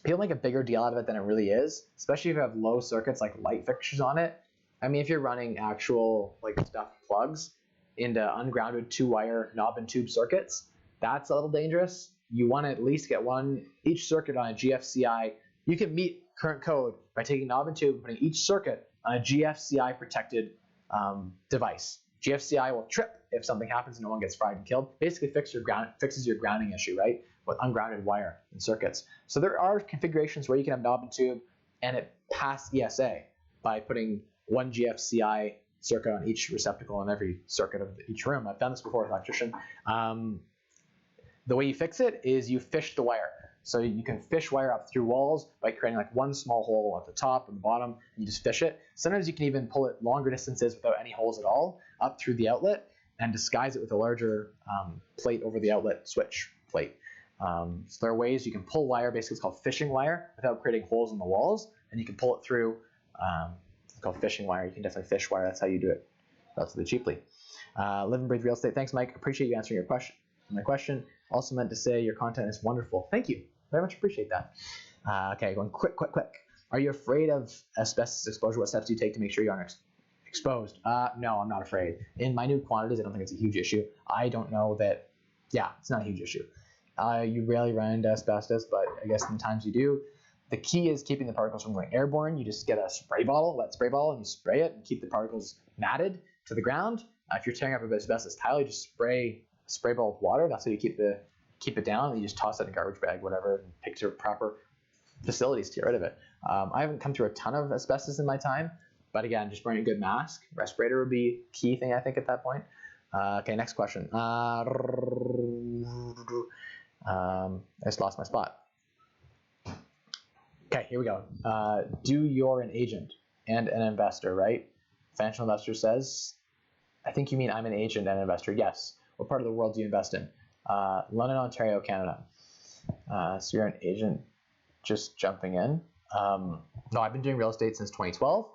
People make a bigger deal out of it than it really is, especially if you have low circuits like light fixtures on it. I mean, if you're running actual like stuffed plugs into ungrounded 2-wire knob and tube circuits, that's a little dangerous. You want to at least get each circuit on a GFCI. You can meet current code by taking knob and tube and putting each circuit on a GFCI protected device. GFCI will trip if something happens and no one gets fried and killed. Basically fixes your grounding issue, right, with ungrounded wire and circuits. So there are configurations where you can have knob and tube and it pass ESA by putting one GFCI circuit on each receptacle in every circuit of each room. I've done this before with an electrician. The way you fix it is you fish the wire. So you can fish wire up through walls by creating like one small hole at the top and the bottom, and you just fish it. Sometimes you can even pull it longer distances without any holes at all up through the outlet and disguise it with a larger plate over the outlet switch plate. So there are ways you can pull wire, basically it's called fishing wire, without creating holes in the walls, and you can pull it through. It's called fishing wire. You can definitely fish wire. That's how you do it relatively cheaply. Live and breathe real estate. Thanks, Mike. Appreciate you answering my question. Also meant to say your content is wonderful. Thank you. Very much appreciate that. Okay, going quick. Are you afraid of asbestos exposure? What steps do you take to make sure you aren't exposed? No, I'm not afraid. In minute quantities, I don't think it's a huge issue. I don't know that, it's not a huge issue. You rarely run into asbestos, but I guess sometimes you do. The key is keeping the particles from going airborne. You just get a wet spray bottle, and you spray it and keep the particles matted to the ground. If you're tearing up a asbestos tile, you just spray bottle with water. That's how you keep it down. You just toss it in a garbage bag, whatever, and pick your proper facilities to get rid of it. I haven't come through a ton of asbestos in my time, but again, just wearing a good mask, respirator would be a key thing, I think, at that point. Okay, next question. I just lost my spot. Okay, here we go. You're an agent and an investor, right? Financial investor says, I think you mean I'm an agent and an investor. Yes. What part of the world do you invest in? London, Ontario, Canada. So you're an agent just jumping in. No, I've been doing real estate since 2012.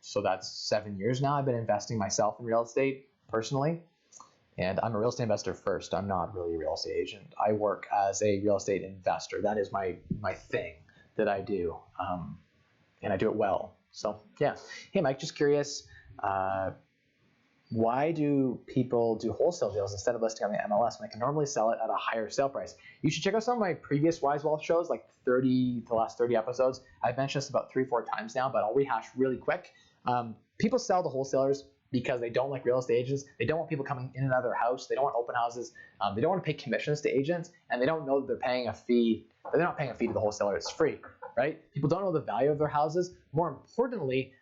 So that's 7 years now. I've been investing myself in real estate personally, and I'm a real estate investor first. I'm not really a real estate agent. I work as a real estate investor. That is my thing that I do, and I do it well. So yeah. Hey, Mike, just curious. Why do people do wholesale deals instead of listing on the MLS when they can normally sell it at a higher sale price? You should check out some of my previous Wise Wealth shows, like the last 30 episodes. I've mentioned this about 3 or 4 times now, but I'll rehash really quick. People sell to wholesalers because they don't like real estate agents. They don't want people coming in and out of their house. They don't want open houses. They don't want to pay commissions to agents, and they don't know that they're paying a fee. They're not paying a fee to the wholesaler. It's free, right? People don't know the value of their houses. More importantly,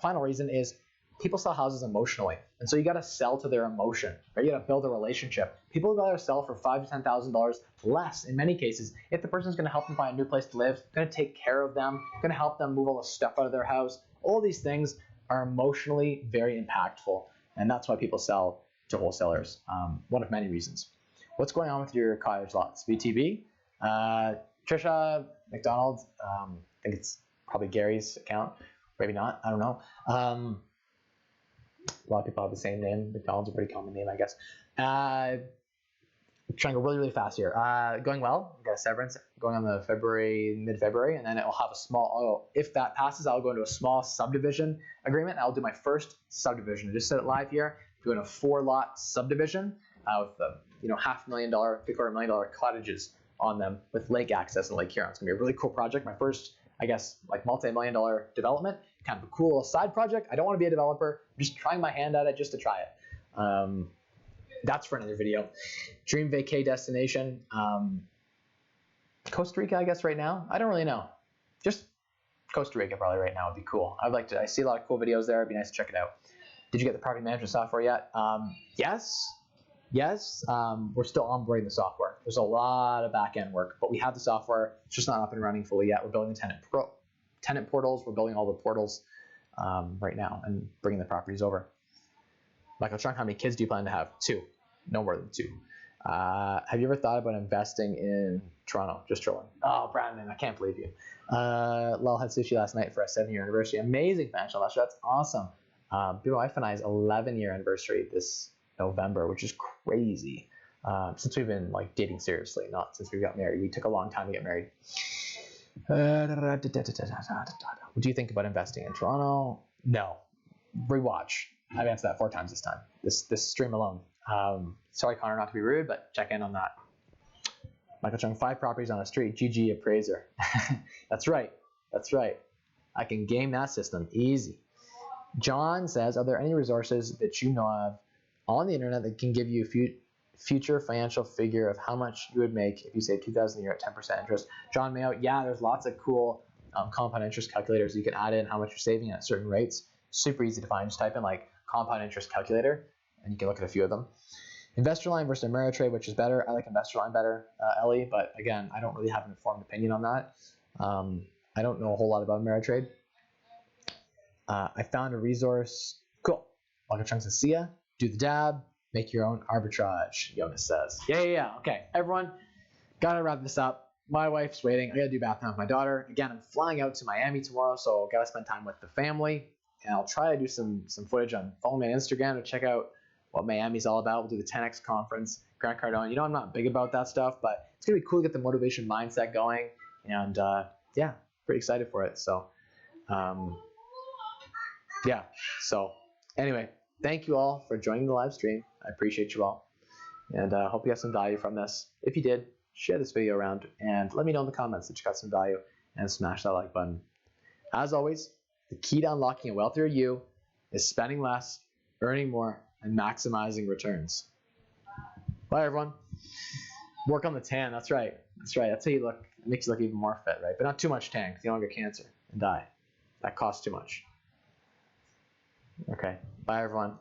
final reason is people sell houses emotionally, and so you got to sell to their emotion, right? You got to build a relationship. People would rather sell for $5,000 to $10,000 less in many cases if the person's going to help them find a new place to live, going to take care of them, going to help them move all the stuff out of their house. All these things are emotionally very impactful, and that's why people sell to wholesalers. One of many reasons. What's going on with your cottage lots? VTB? Trisha McDonald, I think it's probably Gary's account. Maybe not. I don't know. A lot of people have the same name. McDonald's a pretty common name, I guess. Trying to go really, really fast here. Going well. We've got a severance going on the mid-February, and then it will have a small, if that passes, I'll go into a small subdivision agreement. I'll do my first subdivision. I just said it live here. Doing a 4-lot subdivision with $500,000, $750,000 cottages on them with lake access and Lake Huron. It's gonna be a really cool project. My first, I guess, like multi-million-dollar development. Kind of a cool side project. I don't want to be a developer. I'm just trying my hand at it just to try it. That's for another video. Dream vacay destination. Costa Rica, I guess, right now. I don't really know. Just Costa Rica probably right now would be cool. I see a lot of cool videos there. It'd be nice to check it out. Did you get the property management software yet? Yes. We're still onboarding the software. There's a lot of back-end work, but we have the software. It's just not up and running fully yet. We're building the tenant portals. We're building all the portals right now and bringing the properties over. Michael Chung, how many kids do you plan to have? 2. No more than 2. Have you ever thought about investing in Toronto? Just trolling. Oh, Brandon, I can't believe you. Lal had sushi last night for a 7-year anniversary. Amazing financial investor. That's awesome. My wife and I's 11-year anniversary this November, which is crazy. Since we've been dating seriously, not since we got married. We took a long time to get married. What do you think about investing in Toronto? No. Rewatch. I've answered that 4 times this time. This stream alone. Sorry, Connor, not to be rude, but check in on that. Michael Chung, 5 properties on a street. GG appraiser. That's right. I can game that system easy. John says, are there any resources that you know of on the internet that can give you future financial figure of how much you would make if you save $2,000 a year at 10% interest? John Mayo, yeah, there's lots of cool compound interest calculators you can add in how much you're saving at certain rates. Super easy to find. Just type in compound interest calculator, and you can look at a few of them. Investor Line versus Ameritrade, which is better? I like Investor Line better, Ellie, but again, I don't really have an informed opinion on that. I don't know a whole lot about Ameritrade. I found a resource. Cool. Michael Chung says, see ya. Do the dab. Make your own arbitrage, Jonas says. Yeah. Okay, everyone, gotta wrap this up. My wife's waiting. I gotta do bath time with my daughter. Again, I'm flying out to Miami tomorrow, so gotta spend time with the family. And I'll try to do some footage on follow me on Instagram to check out what Miami's all about. We'll do the 10X conference, Grant Cardone. I'm not big about that stuff, but it's gonna be cool to get the motivation mindset going. And yeah, pretty excited for it. So yeah. So anyway, thank you all for joining the live stream. I appreciate you all, and hope you got some value from this. If you did, share this video around and let me know in the comments that you got some value, and smash that like button. As always, the key to unlocking a wealthier you is spending less, earning more, and maximizing returns. Bye, everyone. Work on the tan. That's right. That's right. That's how you look. It makes you look even more fit, right? But not too much tan, because you don't get cancer and die. That costs too much. Okay. Bye, everyone.